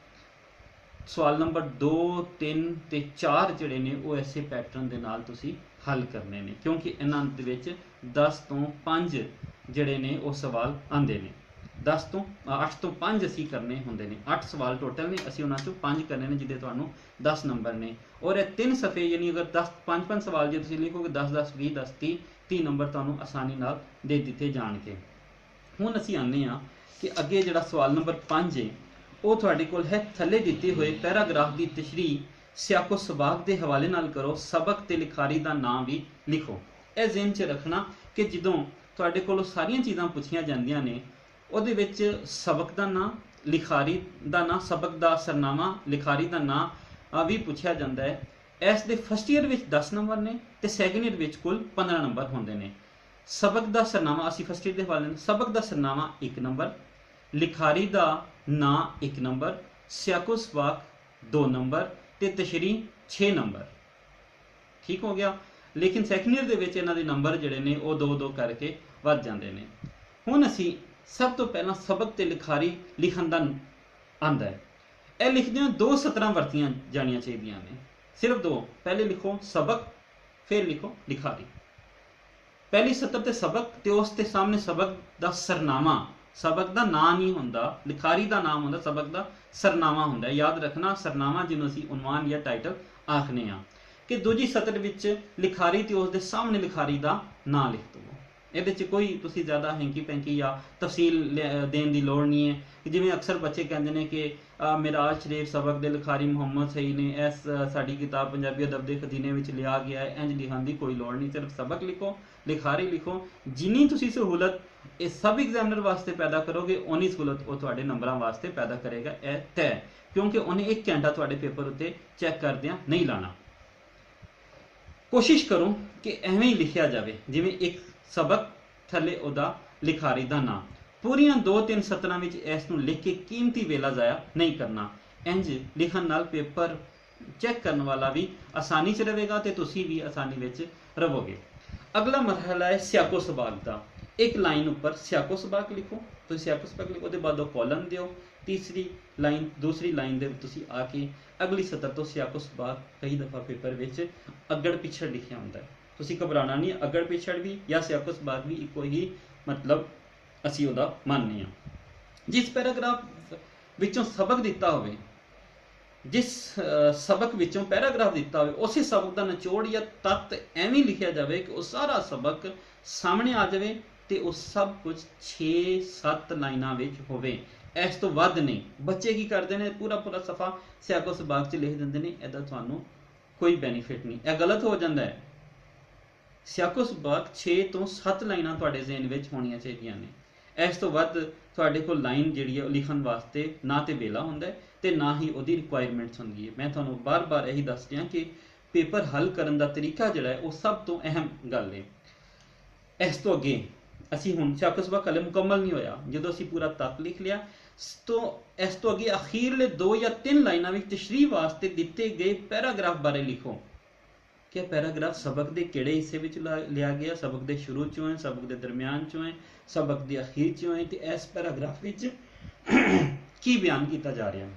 ਸਵਾਲ ਨੰਬਰ 2, 3 ਤੇ 4 ਜਿਹੜੇ ਨੇ ਉਹ ਐਸੇ ਪੈਟਰਨ ਦੇ ਨਾਲ ਤੁਸੀਂ ਹੱਲ ਕਰਨੇ ਨੇ, ਕਿਉਂਕਿ ਇਹਨਾਂ ਦੇ ਵਿੱਚ 10 ਤੋਂ 5 ਜਿਹੜੇ ਨੇ ਉਹ ਸਵਾਲ ਆਉਂਦੇ ਨੇ। 8 ਤੋਂ 5 ਅਸੀਂ ਕਰਨੇ ਹੁੰਦੇ ਨੇ। 8 ਸਵਾਲ ਟੋਟਲ ਨੇ, ਅਸੀਂ ਉਹਨਾਂ ਚੋਂ 5 ਕਰਨੇ ਨੇ ਜਿਹਦੇ ਤੁਹਾਨੂੰ 10 ਨੰਬਰ ਨੇ। ਔਰ ਇਹ 3 ਸਫੇ ਯਾਨੀ ਅਗਰ 5-5 ਸਵਾਲ ਜੇ ਤੁਸੀਂ ਲਿਖੋਗੇ 10-10 20 10 30 ਨੰਬਰ ਤੁਹਾਨੂੰ ਆਸਾਨੀ ਨਾਲ ਦੇ ਦਿੱਤੇ ਜਾਣਗੇ। ਹੁਣ ਅਸੀਂ ਆਉਂਦੇ ਹਾਂ ਕਿ ਅੱਗੇ ਜਿਹੜਾ ਸਵਾਲ ਨੰਬਰ 5 ਹੈ ਉਹ ਤੁਹਾਡੇ ਕੋਲ ਹੈ, ਥੱਲੇ ਦਿੱਤੇ ਹੋਏ ਪੈਰਾਗ੍ਰਾਫ ਦੀ ਤਸ਼ਰੀਹ ਸਿਆਕੋ ਸਬਾਕ ਦੇ ਹਵਾਲੇ ਨਾਲ ਕਰੋ, ਸਬਕ ਤੇ ਲਿਖਾਰੀ ਦਾ ਨਾਮ ਵੀ ਲਿਖੋ। ਇਹ ਜ਼ਿਹਨ 'ਚ ਰੱਖਣਾ ਕਿ ਜਦੋਂ ਤੁਹਾਡੇ ਕੋਲੋਂ ਸਾਰੀਆਂ ਚੀਜ਼ਾਂ ਪੁੱਛੀਆਂ ਜਾਂਦੀਆਂ ਨੇ, ਉਹਦੇ ਵਿੱਚ ਸਬਕ ਦਾ ਨਾਂ, ਲਿਖਾਰੀ ਦਾ ਨਾਂ, ਸਬਕ ਦਾ ਸਰਨਾਮਾ, ਲਿਖਾਰੀ ਦਾ ਨਾਂ ਵੀ ਪੁੱਛਿਆ ਜਾਂਦਾ ਹੈ। ਇਸ ਦੇ ਫਸਟ ਈਅਰ ਵਿੱਚ 10 ਨੰਬਰ ਨੇ ਤੇ ਸੈਕੰਡ ਈਅਰ ਵਿੱਚ ਕੁੱਲ 15 ਨੰਬਰ ਹੁੰਦੇ ਨੇ। ਸਬਕ ਦਾ ਸਰਨਾਮਾ ਅਸੀਂ ਫਸਟ ਈਅਰ ਦੇ ਹਵਾਲੇ ਨਾਲ, ਸਬਕ ਦਾ ਸਰਨਾਮਾ 1 ਨੰਬਰ, ਲਿਖਾਰੀ ਦਾ ਨਾਂ 1 ਨੰਬਰ, ਸਿਆਕੋ ਸਬਾਕ 2 ਨੰਬਰ ਤੇ ਤਸ਼ਰੀਹ 6 ਨੰਬਰ। ਠੀਕ ਹੋ ਗਿਆ। ਲੇਕਿਨ ਸੈਕੰਡ ਈਅਰ ਦੇ ਵਿੱਚ ਇਹਨਾਂ ਦੇ ਨੰਬਰ ਜਿਹੜੇ ਨੇ ਉਹ 2-2 ਕਰਕੇ ਵੱਧ ਜਾਂਦੇ ਨੇ। ਹੁਣ ਅਸੀਂ ਸਭ ਤੋਂ ਪਹਿਲਾਂ ਸਬਕ ਤੇ ਲਿਖਾਰੀ ਲਿਖਣ ਦਾ ਆਂਦਾ ਹੈ। ਇਹ ਲਿਖਦੇ ਹੋ 2 ਸਤਰਾਂ ਵਰਤੀਆਂ ਜਾਣੀਆਂ ਚਾਹੀਦੀਆਂ ਨੇ, ਸਿਰਫ 2। ਪਹਿਲੇ ਲਿਖੋ ਸਬਕ, ਫਿਰ ਲਿਖੋ ਲਿਖਾਰੀ। ਪਹਿਲੀ ਸਤਰ ਤੇ ਸਬਕ ਤੇ ਉਸ ਦੇ ਸਾਹਮਣੇ ਸਬਕ ਦਾ ਸਰਨਾਮਾ। ਸਬਕ ਦਾ ਨਾਂ ਨਹੀਂ ਹੁੰਦਾ, ਲਿਖਾਰੀ ਦਾ ਨਾਮ ਹੁੰਦਾ, ਸਬਕ ਦਾ ਸਰਨਾਮਾ ਹੁੰਦਾ। ਯਾਦ ਰੱਖਣਾ, ਸਰਨਾਮਾ ਜਿਹਨੂੰ ਅਸੀਂ ਉਨਵਾਨ ਜਾਂ ਟਾਈਟਲ ਆਖਨੇ ਆ। ਕਿ ਦੂਜੀ ਸਤਰ ਵਿੱਚ ਲਿਖਾਰੀ ਤੇ ਉਸ ਦੇ ਸਾਹਮਣੇ ਲਿਖਾਰੀ ਦਾ ਨਾਂ ਲਿਖ ਦਿਓ। ਇਹਦੇ 'ਚ ਕੋਈ ਤੁਸੀਂ ਜ਼ਿਆਦਾ ਹੈਂਕੀ ਪੈਂਕੀ ਜਾਂ ਤਫਸੀਲ ਦੇਣ ਦੀ ਲੋੜ ਨਹੀਂ ਹੈ। ਜਿਵੇਂ ਅਕਸਰ ਬੱਚੇ ਕਹਿੰਦੇ ਨੇ ਕਿ ਮਿਰਾਜ ਸ਼ਰੀਫ ਸਬਕ ਦੇ ਲਿਖਾਰੀ ਮੁਹੰਮਦ ਸਈ ਨੇ, ਇਸ ਸਾਡੀ ਕਿਤਾਬ ਪੰਜਾਬੀ ਅਦਬ ਦੇ ਖਜ਼ੀਨੇ ਵਿੱਚ ਲਿਆ ਗਿਆ ਹੈ। ਇੰਜ ਲਿਖਣ ਦੀ ਕੋਈ ਲੋੜ ਨਹੀਂ, ਸਿਰਫ ਸਬਕ ਲਿਖੋ, ਲਿਖਾਰੀ ਲਿਖੋ। ਜਿੰਨੀ ਤੁਸੀਂ ਸਹੂਲਤ ਇਹ ਸਭ ਐਗਜ਼ਾਮਨਰ ਵਾਸਤੇ ਪੈਦਾ ਕਰੋਗੇ, ਉਨੀ ਸਹੂਲਤ ਉਹ ਤੁਹਾਡੇ ਨੰਬਰਾਂ ਵਾਸਤੇ ਪੈਦਾ ਕਰੇਗਾ, ਇਹ ਤੈਅ। ਕਿਉਂਕਿ ਉਹਨੇ 1 ਘੰਟਾ ਤੁਹਾਡੇ ਪੇਪਰ ਉੱਤੇ ਚੈੱਕ ਕਰਦਿਆਂ ਨਹੀਂ ਲਾਣਾ। ਕੋਸ਼ਿਸ਼ ਕਰੋ ਕਿ ਐਵੇਂ ਹੀ ਲਿਖਿਆ ਜਾਵੇ ਜਿਵੇਂ ਇੱਕ ਸਬਕ ਥੱਲੇ ਉਹਦਾ ਲਿਖਾਰੀ ਦਾ ਨਾਮ। ਪੂਰੀਆਂ 2-3 ਸਤਰਾਂ ਵਿੱਚ ਇਸ ਨੂੰ ਲਿਖ ਕੇ ਕੀਮਤੀ ਵੇਲਾ ਜ਼ਾਇਆ ਨਹੀਂ ਕਰਨਾ। ਇੰਜ ਲਿਖਣ ਨਾਲ ਪੇਪਰ ਚੈੱਕ ਕਰਨ ਵਾਲਾ ਵੀ ਆਸਾਨੀ 'ਚ ਰਹੇਗਾ ਤੇ ਤੁਸੀਂ ਵੀ ਆਸਾਨੀ ਵਿੱਚ ਰਹੋਗੇ। ਅਗਲਾ ਮਰਹਲਾ ਹੈ ਸਿਆਕੋ ਸਬਾਕ ਦਾ। ਇੱਕ ਲਾਈਨ ਉੱਪਰ ਸਿਆਕੋ ਸਬਾਕ ਲਿਖੋ, ਤੁਸੀਂ ਸਿਆਕੋ ਸਬਾਕ ਲਿਖੋ, ਉਹਦੇ ਬਾਅਦ ਉਹ ਕਾਲਮ ਦਿਓ। ਤੀਸਰੀ ਲਾਈਨ, ਦੂਸਰੀ ਲਾਈਨ ਦੇ ਵਿੱਚ ਤੁਸੀਂ ਆ ਕੇ ਅਗਲੀ ਸਤਰ ਤੋਂ ਸਿਆਕੋ ਸਬਾਕ ਕਈ ਦਫਾ ਪੇਪਰ ਵਿੱਚ ਅੱਗੜ ਪਿਛੜ ਲਿਖਿਆ ਹੁੰਦਾ ਹੈ। ਤੁਸੀਂ ਘਬਰਾਉਣਾ ਨਹੀਂ, ਅੱਗੜ ਪਿਛੜ ਵੀ ਜਾਂ ਸਿਆਕੋ ਸਬਾਕ ਵੀ ਇੱਕੋ ਹੀ ਮਤਲਬ ਅਸੀਂ ਉਹਦਾ ਮੰਨਦੇ ਹਾਂ। ਜਿਸ ਪੈਰਾਗ੍ਰਾਫ ਵਿੱਚੋਂ ਸਬਕ ਦਿੱਤਾ ਹੋਵੇ, ਜਿਸ ਸਬਕ ਵਿੱਚੋਂ ਪੈਰਾਗ੍ਰਾਫ ਦਿੱਤਾ ਹੋਵੇ, ਉਸੇ ਸਬਕ ਦਾ ਨਿਚੋੜ ਜਾਂ ਤੱਤ ਐਵੇਂ ਲਿਖਿਆ ਜਾਵੇ ਕਿ ਉਹ ਸਾਰਾ ਸਬਕ ਸਾਹਮਣੇ ਆ ਜਾਵੇ ਤੇ ਉਹ ਸਭ ਕੁਝ 6-7 ਲਾਈਨਾਂ ਵਿੱਚ ਹੋਵੇ, ਇਸ ਤੋਂ ਵੱਧ ਨਹੀਂ। ਬੱਚੇ ਕੀ ਕਰਦੇ ਨੇ, ਪੂਰਾ ਸਫਾ ਸਿਆਕੋ ਸਬਾਕ 'ਚ ਲਿਖ ਦਿੰਦੇ ਨੇ। ਇਹਦਾ ਤੁਹਾਨੂੰ ਕੋਈ ਬੈਨੀਫਿਟ ਨਹੀਂ, ਇਹ ਗਲਤ ਹੋ ਜਾਂਦਾ ਹੈ। ਸਿਆਕੋ ਸਬਾਕ 6 ਤੋਂ 7 ਲਾਈਨਾਂ ਤੁਹਾਡੇ ਜ਼ਿਹਨ ਵਿੱਚ ਹੋਣੀਆਂ ਚਾਹੀਦੀਆਂ ਨੇ। ਇਸ ਤੋਂ ਵੱਧ ਤੁਹਾਡੇ ਕੋਲ ਲਾਈਨ ਜਿਹੜੀ ਹੈ ਉਹ ਲਿਖਣ ਵਾਸਤੇ ਨਾ ਤੇ ਵੇਲਾ ਹੁੰਦਾ ਹੈ ਤੇ ਨਾ ਹੀ ਉਹਦੀ ਰਿਕੁਆਇਰਮੈਂਟਸ ਹੁੰਦੀ ਹੈ। ਮੈਂ ਤੁਹਾਨੂੰ ਬਾਰ-ਬਾਰ ਇਹੀ ਦੱਸ ਰਿਹਾ ਕਿ ਪੇਪਰ ਹੱਲ ਕਰਨ ਦਾ ਤਰੀਕਾ ਜਿਹੜਾ ਹੈ ਉਹ ਸਭ ਤੋਂ ਅਹਿਮ ਗੱਲ ਹੈ। ਇਸ ਤੋਂ ਅੱਗੇ ਅਸੀਂ ਹੁਣ ਸਿਆਕੋ ਸਬਾਕ ਹਲੇ ਮੁਕੰਮਲ ਨਹੀਂ ਹੋਇਆ। ਜਦੋਂ ਅਸੀਂ ਪੂਰਾ ਤੱਤ ਲਿਖ ਲਿਆ ਤੋਂ ਇਸ ਤੋਂ ਅੱਗੇ ਅਖੀਰਲੇ 2 ਜਾਂ 3 ਲਾਈਨਾਂ ਵਿੱਚ ਤਸ਼ਰੀਹ ਵਾਸਤੇ ਦਿੱਤੇ ਗਏ ਪੈਰਾਗ੍ਰਾਫ ਬਾਰੇ ਲਿਖੋ ਕਿ ਪੈਰਾਗ੍ਰਾਫ ਸਬਕ ਦੇ ਕਿਹੜੇ ਹਿੱਸੇ ਵਿੱਚ ਲਿਆ ਗਿਆ, ਸਬਕ ਦੇ ਸ਼ੁਰੂ ਚੋਂ ਹੈ, ਸਬਕ ਦੇ ਦਰਮਿਆਨ ਚੋਂ ਹੈ, ਸਬਕ ਦੇ ਅਖੀਰ ਚੋਂ ਹੈ, ਤੇ ਇਸ ਪੈਰਾਗ੍ਰਾਫ ਵਿੱਚ ਕੀ ਬਿਆਨ ਕੀਤਾ ਜਾ ਰਿਹਾ ਹੈ।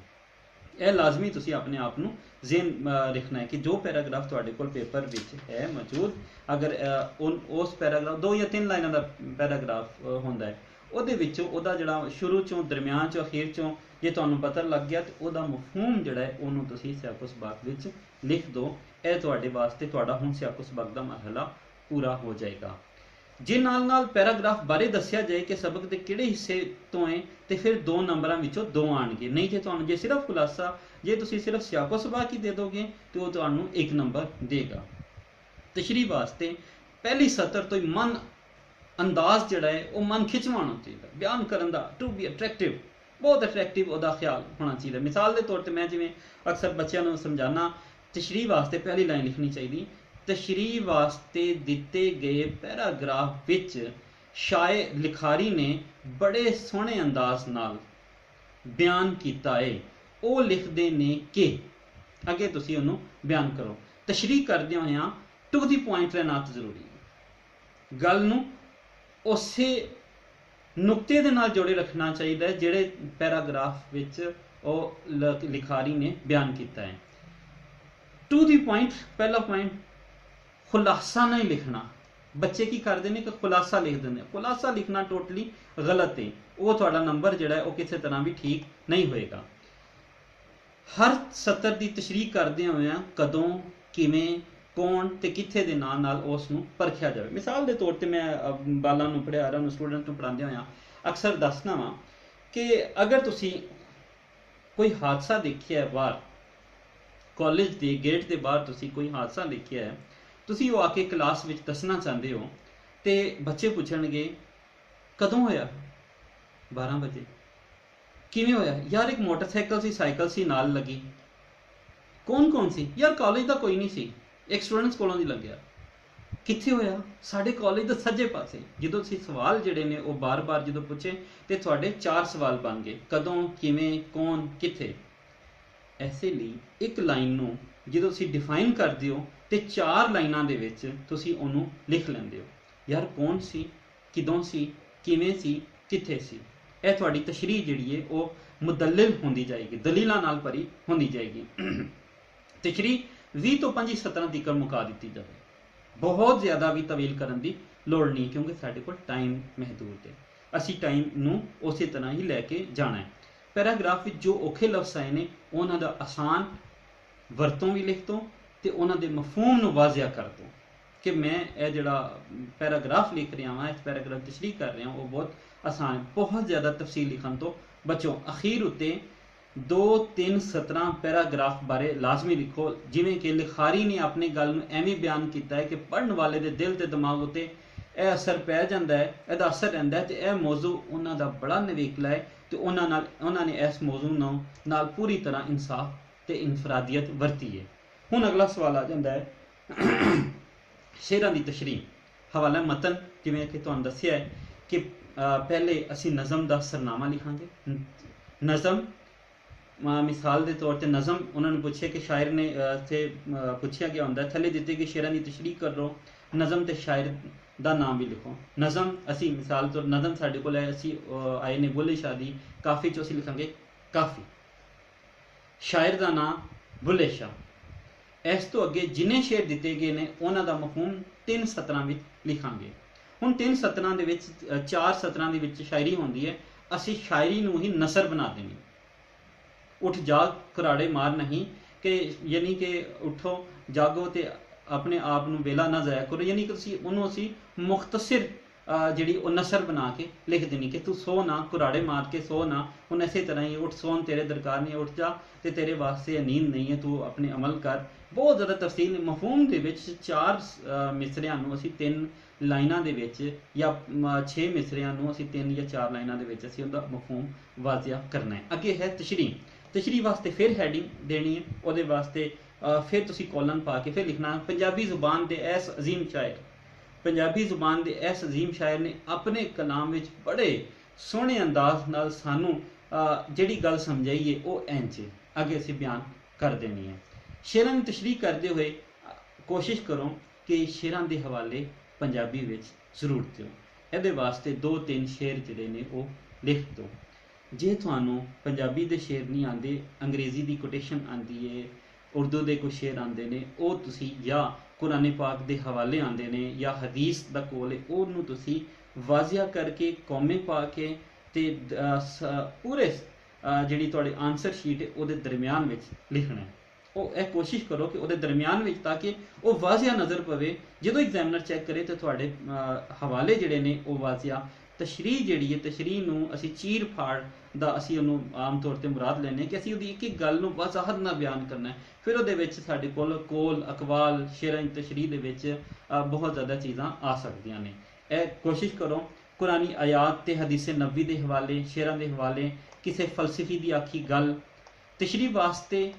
ਇਹ ਲਾਜ਼ਮੀ ਤੁਸੀਂ ਆਪਣੇ ਆਪ ਨੂੰ ਜ਼ਿਹਨ ਰੱਖਣਾ ਹੈ ਕਿ ਜੋ ਪੈਰਾਗ੍ਰਾਫ ਤੁਹਾਡੇ ਕੋਲ ਪੇਪਰ ਵਿੱਚ ਹੈ ਮੌਜੂਦ, ਅਗਰ ਉਸ ਪੈਰਾਗ੍ਰਾਫ 2 ਜਾਂ 3 ਲਾਈਨਾਂ ਦਾ ਪੈਰਾਗ੍ਰਾਫ ਹੁੰਦਾ ਹੈ, ਉਹਦੇ ਵਿੱਚੋਂ ਉਹਦਾ ਜਿਹੜਾ ਸ਼ੁਰੂ ਚੋਂ, ਦਰਮਿਆਨ ਚੋਂ, ਅਖੀਰ ਚੋਂ ਜੇ ਤੁਹਾਨੂੰ ਪਤਾ ਲੱਗ ਗਿਆ ਤੇ ਉਹਦਾ ਮਫਹੂਮ ਜਿਹੜਾ ਹੈ ਉਹਨੂੰ ਤੁਸੀਂ ਸਿਆਕੋ ਸਬਾਕ ਵਿੱਚ ਲਿਖ ਦਿਓ। ਇਹ ਤੁਹਾਡੇ ਵਾਸਤੇ, ਤੁਹਾਡਾ ਹੁਣ ਸਿਆਕੋ ਸਬਾਕ ਦਾ ਮਰਹਲਾ ਪੂਰਾ ਹੋ ਜਾਏਗਾ। ਜੇ ਨਾਲ ਪੈਰਾਗ੍ਰਾਫ ਬਾਰੇ ਦੱਸਿਆ ਜਾਏ ਕਿ ਸਬਕ ਦੇ ਕਿਹੜੇ ਹਿੱਸੇ ਤੋਂ ਹੈ ਤੇ ਫਿਰ 2 ਨੰਬਰਾਂ ਵਿੱਚੋਂ 2 ਆਣਗੇ। ਨਹੀਂ ਜੇ ਤੁਹਾਨੂੰ ਜੇ ਸਿਰਫ ਖੁਲਾਸਾ, ਜੇ ਤੁਸੀਂ ਸਿਰਫ ਸਿਆਕੋ ਸਬਾਕ ਹੀ ਦੇ ਦੋਗੇ ਤੇ ਉਹ ਤੁਹਾਨੂੰ 1 ਨੰਬਰ ਦੇਗਾ। ਤਸ਼ਰੀਹ ਵਾਸਤੇ ਪਹਿਲੀ ਸਤਰ ਤੋਂ ਹੀ ਮਨ ਅੰਦਾਜ਼ ਜਿਹੜਾ ਹੈ ਉਹ ਮਨ ਖਿਚਵਾਉਣਾ ਹੋਣਾ ਚਾਹੀਦਾ, ਬਿਆਨ ਕਰਨ ਦਾ, ਟੂ ਬੀ ਅਟਰੈਕਟਿਵ, ਬਹੁਤ ਅਟਰੈਕਟਿਵ ਉਹਦਾ ਖਿਆਲ ਹੋਣਾ ਚਾਹੀਦਾ। ਮਿਸਾਲ ਦੇ ਤੌਰ ਤੇ ਮੈਂ ਜਿਵੇਂ ਅਕਸਰ ਬੱਚਿਆਂ ਨੂੰ ਸਮਝਾਉਣਾ, ਤਸ਼ਰੀਹ ਵਾਸਤੇ ਪਹਿਲੀ ਲਾਈਨ ਲਿਖਣੀ ਚਾਹੀਦੀ, ਤਸ਼ਰੀਹ ਵਾਸਤੇ ਦਿੱਤੇ ਗਏ ਪੈਰਾਗ੍ਰਾਫ ਵਿੱਚ ਸ਼ਾਇਰ ਲਿਖਾਰੀ ਨੇ ਬੜੇ ਸੋਹਣੇ ਅੰਦਾਜ਼ ਨਾਲ ਬਿਆਨ ਕੀਤਾ ਹੈ। ਉਹ ਲਿਖਦੇ ਨੇ ਕਿ, ਅੱਗੇ ਤੁਸੀਂ ਉਹਨੂੰ ਬਿਆਨ ਕਰੋ। ਤਸ਼ਰੀਹ ਕਰਦੇ ਹੋਇਆਂ ਟੂ ਦੀ ਪੁਆਇੰਟ ਰਹਿਣਾ ਜ਼ਰੂਰੀ ਹੈ। ਗੱਲ ਨੂੰ ਉਸੇ ਨੁਕਤੇ ਦੇ ਨਾਲ ਜੋੜੇ ਰੱਖਣਾ ਚਾਹੀਦਾ ਹੈ ਜਿਹੜੇ ਪੈਰਾਗ੍ਰਾਫ ਵਿੱਚ ਉਹ ਲਿਖਾਰੀ ਨੇ ਬਿਆਨ ਕੀਤਾ ਹੈ। ਟੂ ਦੀ ਪੁਆਇੰਟ, ਪਹਿਲਾ ਪੁਆਇੰਟ, ਖੁਲਾਸਾ ਨਹੀਂ ਲਿਖਣਾ। ਬੱਚੇ ਕੀ ਕਰਦੇ ਨੇ ਕਿ ਖੁਲਾਸਾ ਲਿਖ ਦਿੰਦੇ। ਖੁਲਾਸਾ ਲਿਖਣਾ ਟੋਟਲੀ ਗਲਤ ਹੈ। ਉਹ ਤੁਹਾਡਾ ਨੰਬਰ ਜਿਹੜਾ ਹੈ ਉਹ ਕਿਸੇ ਤਰ੍ਹਾਂ ਵੀ ਠੀਕ ਨਹੀਂ ਹੋਏਗਾ। ਹਰ ਸਤਰ ਦੀ ਤਸ਼ਰੀਹ ਕਰਦੇ ਹੋਇਆਂ ਕਦੋਂ, ਕਿਵੇਂ, ਕੌਣ ਤੇ ਕਿੱਥੇ ਦੇ ਨਾਲ ਉਸ ਨੂੰ ਪਰਖਿਆ ਜਾਵੇ। ਮਿਸਾਲ ਦੇ ਤੌਰ ਤੇ ਮੈਂ ਬਾਲਾਂ ਨੂੰ ਪੜ੍ਹਾ ਰਿਹਾ, ਸਟੂਡੈਂਟ ਨੂੰ ਪੜ੍ਹਾਉਂਦੇ ਹੋਇਆਂ ਅਕਸਰ ਦੱਸਣਾ ਵਾ ਕਿ ਅਗਰ ਤੁਸੀਂ ਕੋਈ ਹਾਦਸਾ ਦੇਖਿਆ ਹੈ ਬਾਹਰ, ਕਾਲਜ ਦੇ ਗੇਟ ਦੇ ਬਾਹਰ ਤੁਸੀਂ ਕੋਈ ਹਾਦਸਾ ਦੇਖਿਆ ਹੈ, ਤੁਸੀਂ ਉਹ ਆ ਕੇ ਕਲਾਸ ਵਿੱਚ ਦੱਸਣਾ ਚਾਹੁੰਦੇ ਹੋ ਤੇ ਬੱਚੇ ਪੁੱਛਣਗੇ ਕਦੋਂ ਹੋਇਆ? 12 ਵਜੇ। ਕਿਵੇਂ ਹੋਇਆ? ਯਾਰ ਇੱਕ ਮੋਟਰਸਾਈਕਲ ਸੀ, ਸਾਈਕਲ ਸੀ, ਨਾਲ ਲੱਗੀ। ਕੌਣ ਸੀ? ਯਾਰ ਕਾਲਜ ਦਾ ਕੋਈ ਨਹੀਂ ਸੀ, ਇੱਕ ਸਟੂਡੈਂਟਸ ਕੋਲੋਂ ਦੀ ਲੱਗਿਆ। ਕਿੱਥੇ ਹੋਇਆ? ਸਾਡੇ ਕਾਲਜ ਦੇ ਸੱਜੇ ਪਾਸੇ। ਜਦੋਂ ਅਸੀਂ ਸਵਾਲ ਜਿਹੜੇ ਨੇ ਉਹ ਬਾਰ-ਬਾਰ ਜਦੋਂ ਪੁੱਛੇ ਤੇ ਤੁਹਾਡੇ 4 ਸਵਾਲ ਬਣ ਗਏ, ਕਦੋਂ, ਕਿਵੇਂ, ਕੌਣ, ਕਿੱਥੇ। ਐਸੇ ਲਈ ਇੱਕ ਲਾਈਨ ਨੂੰ ਜਦੋਂ ਤੁਸੀਂ ਡਿਫਾਈਨ ਕਰਦੇ ਹੋ ਤੇ 4 ਲਾਈਨਾਂ ਦੇ ਵਿੱਚ ਤੁਸੀਂ ਉਹਨੂੰ ਲਿਖ ਲੈਂਦੇ ਹੋ। ਯਾਰ ਕੌਣ ਸੀ, ਕਿਦੋਂ ਸੀ, ਕਿਵੇਂ ਸੀ, ਕਿੱਥੇ ਸੀ। ਇਹ ਤੁਹਾਡੀ ਤਸ਼ਰੀਹ ਜਿਹੜੀ ਹੈ ਉਹ ਮੁਦੱਲਿਲ ਹੁੰਦੀ ਜਾਏਗੀ, ਦਲੀਲਾਂ ਨਾਲ ਭਰੀ ਹੁੰਦੀ ਜਾਏਗੀ। ਤਸ਼ਰੀਹ 20 ਤੋਂ 25 ਸਤਰਾਂ ਤੱਕ ਮੁਕਾ ਦਿੱਤੀ ਜਾਵੇ। ਬਹੁਤ ਜ਼ਿਆਦਾ ਵੀ ਤਵੀਲ ਕਰਨ ਦੀ ਲੋੜ ਨਹੀਂ, ਕਿਉਂਕਿ ਸਾਡੇ ਕੋਲ ਟਾਈਮ ਮਹਦੂਦ ਹੈ। ਅਸੀਂ ਟਾਈਮ ਨੂੰ ਉਸੇ ਤਰ੍ਹਾਂ ਹੀ ਲੈ ਕੇ ਜਾਣਾ ਹੈ। ਪੈਰਾਗ੍ਰਾਫ ਵਿੱਚ ਜੋ ਔਖੇ ਲਫ਼ਜ਼ ਆਏ ਨੇ ਉਹਨਾਂ ਦਾ ਆਸਾਨ ਵਰਤੋਂ ਵੀ ਲਿਖ ਦੋ ਤੇ ਉਹਨਾਂ ਦੇ ਮਫਹੂਮ ਨੂੰ ਵਾਜ਼ਿਆ ਕਰ ਦੋ ਕਿ ਮੈਂ ਇਹ ਜਿਹੜਾ ਪੈਰਾਗ੍ਰਾਫ ਲਿਖ ਰਿਹਾ ਹਾਂ, ਇਸ ਪੈਰਾਗ੍ਰਾਫ ਦੀ ਤਸ਼ਰੀਹ ਕਰ ਰਿਹਾ ਹਾਂ, ਉਹ ਬਹੁਤ ਆਸਾਨ ਹੈ। ਬਹੁਤ ਜ਼ਿਆਦਾ ਤਫਸੀਲ ਲਿਖਣ ਤੋਂ ਬਚੋ। ਅਖੀਰ ਉੱਤੇ 2-3 ਸਤਰਾਂ ਪੈਰਾਗ੍ਰਾਫ ਬਾਰੇ ਲਾਜ਼ਮੀ ਲਿਖੋ, ਜਿਵੇਂ ਕਿ ਲਿਖਾਰੀ ਨੇ ਆਪਣੀ ਗੱਲ ਨੂੰ ਐਵੇਂ ਬਿਆਨ ਕੀਤਾ ਹੈ ਕਿ ਪੜ੍ਹਨ ਵਾਲੇ ਦੇ ਦਿਲ ਤੇ ਦਿਮਾਗ ਉੱਤੇ ਇਹ ਅਸਰ ਪੈ ਜਾਂਦਾ ਹੈ, ਇਹਦਾ ਅਸਰ ਰਹਿੰਦਾ ਹੈ ਤੇ ਇਹ ਮੌਜ਼ੂ ਉਹਨਾਂ ਦਾ ਬੜਾ ਨਵੇਕਲਾ ਹੈ ਤੇ ਉਹਨਾਂ ਨੇ ਇਸ ਮੌਜ਼ੂ ਨਾਲ ਪੂਰੀ ਤਰ੍ਹਾਂ ਇਨਸਾਫ ਤੇ ਇਨਫਰਾਦੀਅਤ ਵਰਤੀ ਹੈ। ਹੁਣ ਅਗਲਾ ਸਵਾਲ ਆ ਜਾਂਦਾ ਹੈ ਸ਼ੇਰਾਂ ਦੀ ਤਸ਼ਰੀਹ। ਹਵਾਲਾ ਮਤਨ, ਜਿਵੇਂ ਕਿ ਤੁਹਾਨੂੰ ਦੱਸਿਆ ਹੈ ਕਿ ਪਹਿਲੇ ਅਸੀਂ ਨਜ਼ਮ ਦਾ ਸਰਨਾਮਾ ਲਿਖਾਂਗੇ। ਨਜ਼ਮ, ਮਿਸਾਲ ਦੇ ਤੌਰ ਤੇ ਨਜ਼ਮ, ਉਹਨਾਂ ਨੂੰ ਪੁੱਛਿਆ ਕਿ ਸ਼ਾਇਰ ਨੇ ਇੱਥੇ ਪੁੱਛਿਆ ਗਿਆ ਹੁੰਦਾ ਥੱਲੇ ਦਿੱਤੇ ਗਏ ਸ਼ੇਰਾਂ ਦੀ ਤਸ਼ਰੀਹ ਕਰੋ, ਨਜ਼ਮ ਤੇ ਸ਼ਾਇਰ ਦਾ ਨਾਮ ਵੀ ਲਿਖੋ। ਨਜ਼ਮ ਅਸੀਂ ਮਿਸਾਲ ਤੌਰ ਨਜ਼ਮ ਸਾਡੇ ਕੋਲ ਹੈ, ਅਸੀਂ ਆਏ ਨੇ ਬੁੱਲੇ ਸ਼ਾਹ ਦੀ, ਕਾਫੀ 'ਚ ਅਸੀਂ ਲਿਖਾਂਗੇ ਕਾਫੀ। ਸ਼ਾਇਰ ਦਾ ਨਾਮ ਬੁੱਲੇ ਸ਼ਾਹ। ਇਸ ਤੋਂ ਅੱਗੇ ਜਿੰਨੇ ਸ਼ੇਰ ਦਿੱਤੇ ਗਏ ਨੇ ਉਹਨਾਂ ਦਾ ਮਫਹੂਮ 3 ਸਤਰਾਂ ਵਿੱਚ ਲਿਖਾਂਗੇ। ਹੁਣ 3 ਸਤਰਾਂ ਦੇ ਵਿੱਚ 4 ਸਤਰਾਂ ਦੇ ਵਿੱਚ ਸ਼ਾਇਰੀ ਹੁੰਦੀ ਹੈ, ਅਸੀਂ ਸ਼ਾਇਰੀ ਨੂੰ ਹੀ ਨਸਰ ਬਣਾ ਦੇਣੀ। ਉੱਠ ਜਾਗ ਘਰਾੜੇ ਮਾਰ ਨਹੀਂ, ਕਿ ਯਾਨੀ ਕਿ ਉੱਠੋ ਜਾਗੋ ਤੇ ਆਪਣੇ ਆਪ ਨੂੰ ਵੇਲਾ ਨਾ ਜ਼ਾਇਆ ਕਰੋ, ਯਾਨੀ ਕਿ ਤੁਸੀਂ ਉਹਨੂੰ ਅਸੀਂ ਮੁਖਤਸਰ ਜਿਹੜੀ ਉਹ ਨਸਰ ਬਣਾ ਕੇ ਲਿਖ ਦੇਣੀ ਕਿ ਤੂੰ ਸੋ ਨਾ, ਘਰਾੜੇ ਮਾਰ ਕੇ ਸੋ ਨਾ। ਹੁਣ ਇਸੇ ਤਰ੍ਹਾਂ ਹੀ ਉੱਠ ਸੋਣ ਤੇਰੇ ਦਰਕਾਰ ਨਹੀਂ, ਉੱਠ ਜਾ ਤੇ ਤੇਰੇ ਵਾਸਤੇ ਨੀਂਦ ਨਹੀਂ ਹੈ, ਤੂੰ ਆਪਣੇ ਅਮਲ ਕਰ। ਬਹੁਤ ਜ਼ਿਆਦਾ ਤਫਸੀਲ ਮਫਹੂਮ ਦੇ ਵਿੱਚ 4 ਮਿਸਰਿਆਂ ਨੂੰ ਅਸੀਂ 3 ਲਾਈਨਾਂ ਦੇ ਵਿੱਚ ਜਾਂ 6 ਮਿਸਰਿਆਂ ਨੂੰ ਅਸੀਂ 3 ਜਾਂ 4 ਲਾਈਨਾਂ ਦੇ ਵਿੱਚ ਅਸੀਂ ਉਹਦਾ ਮਫਹੂਮ ਵਾਜ਼ਿਆ ਕਰਨਾ ਹੈ। ਅੱਗੇ ਹੈ ਤਸ਼ਰੀਹ। ਤਸ਼ਰੀਹ ਵਾਸਤੇ ਫਿਰ ਹੈਡਿੰਗ ਦੇਣੀ ਹੈ, ਉਹਦੇ ਵਾਸਤੇ ਫਿਰ ਤੁਸੀਂ ਕੋਲਨ ਪਾ ਕੇ ਫਿਰ ਲਿਖਣਾ ਪੰਜਾਬੀ ਜ਼ੁਬਾਨ ਦੇ ਇਸ ਅਜ਼ੀਮ ਸ਼ਾਇਰ, ਪੰਜਾਬੀ ਜ਼ੁਬਾਨ ਦੇ ਇਸ ਅਜ਼ੀਮ ਸ਼ਾਇਰ ਨੇ ਆਪਣੇ ਕਲਾਮ ਵਿੱਚ ਬੜੇ ਸੋਹਣੇ ਅੰਦਾਜ਼ ਨਾਲ ਸਾਨੂੰ ਜਿਹੜੀ ਗੱਲ ਸਮਝਾਈ ਹੈ ਉਹ ਇੰਝ ਅੱਗੇ ਅਸੀਂ ਬਿਆਨ ਕਰ ਦੇਣੀ ਹੈ। ਸ਼ੇਰਾਂ ਦੀ ਤਸ਼ਰੀਹ ਕਰਦੇ ਹੋਏ ਕੋਸ਼ਿਸ਼ ਕਰੋ ਕਿ ਸ਼ੇਰਾਂ ਦੇ ਹਵਾਲੇ ਪੰਜਾਬੀ ਵਿੱਚ ਜ਼ਰੂਰ ਦਿਓ। ਇਹਦੇ ਵਾਸਤੇ 2-3 ਸ਼ੇਰ ਜਿਹੜੇ ਨੇ ਉਹ ਲਿਖ ਦਿਓ। ਜੇ ਤੁਹਾਨੂੰ ਪੰਜਾਬੀ ਦੇ ਸ਼ੇਰ ਨਹੀਂ ਆਉਂਦੇ, ਅੰਗਰੇਜ਼ੀ ਦੀ ਕੋਟੇਸ਼ਨ ਆਉਂਦੀ ਹੈ, ਉਰਦੂ ਦੇ ਕੁਝ ਸ਼ੇਰ ਆਉਂਦੇ ਨੇ, ਉਹ ਤੁਸੀਂ ਜਾਂ ਕੁਰਾਨ ਪਾਕ ਦੇ ਹਵਾਲੇ ਆਉਂਦੇ ਨੇ ਜਾਂ ਹਦੀਸ ਦਾ ਕੋਲ ਹੈ, ਉਹਨੂੰ ਤੁਸੀਂ ਵਾਜ਼ਿਆ ਕਰਕੇ ਕੌਮੇ ਪਾ ਕੇ ਤੇ ਪੂਰੇ ਜਿਹੜੀ ਤੁਹਾਡੀ ਆਨਸਰ ਸ਼ੀਟ ਹੈ ਉਹਦੇ ਦਰਮਿਆਨ ਵਿੱਚ ਲਿਖਣਾ ਹੈ। ਉਹ ਇਹ ਕੋਸ਼ਿਸ਼ ਕਰੋ ਕਿ ਉਹਦੇ ਦਰਮਿਆਨ ਵਿੱਚ, ਤਾਂ ਕਿ ਉਹ ਵਾਜ਼ਿਆ ਨਜ਼ਰ ਪਵੇ ਜਦੋਂ ਐਗਜ਼ਾਮਨਰ ਚੈੱਕ ਕਰੇ ਤੇ ਤੁਹਾਡੇ ਹਵਾਲੇ ਜਿਹੜੇ ਨੇ ਉਹ ਵਾਜ਼ਿਆ। ਤਸ਼ਰੀਹ ਜਿਹੜੀ ਹੈ, ਤਸ਼ਰੀਹ ਨੂੰ ਅਸੀਂ ਚੀਰ ਫਾੜ ਦਾ ਅਸੀਂ ਉਹਨੂੰ ਆਮ ਤੌਰ ਤੇ ਮੁਰਾਦ ਲੈਂਦੇ ਕਿ ਅਸੀਂ ਉਹਦੀ ਇੱਕ ਇੱਕ ਗੱਲ ਨੂੰ ਵਜ਼ਾਹਤ ਨਾਲ ਬਿਆਨ ਕਰਨਾ ਹੈ। ਫਿਰ ਉਹਦੇ ਵਿੱਚ ਸਾਡੇ ਕੋਲ ਕੋਲ, ਅਕਵਾਲ, ਸ਼ੇਰਾਂ ਦੀ ਤਸ਼ਰੀਹ ਦੇ ਵਿੱਚ ਬਹੁਤ ਜ਼ਿਆਦਾ ਚੀਜ਼ਾਂ ਆ ਸਕਦੀਆਂ ਨੇ। ਇਹ ਕੋਸ਼ਿਸ਼ ਕਰੋ ਕੁਰਾਨੀ ਆਯਾਤ ਤੇ ਹਦੀਸੇ ਨਬੀ ਦੇ ਹਵਾਲੇ, ਸ਼ੇਰਾਂ ਦੇ ਹਵਾਲੇ, ਕਿਸੇ ਫਲਸਫੀ ਦੀ ਆਖੀ ਗੱਲ, ਤਸ਼ਰੀਹ ਵਾਸਤੇ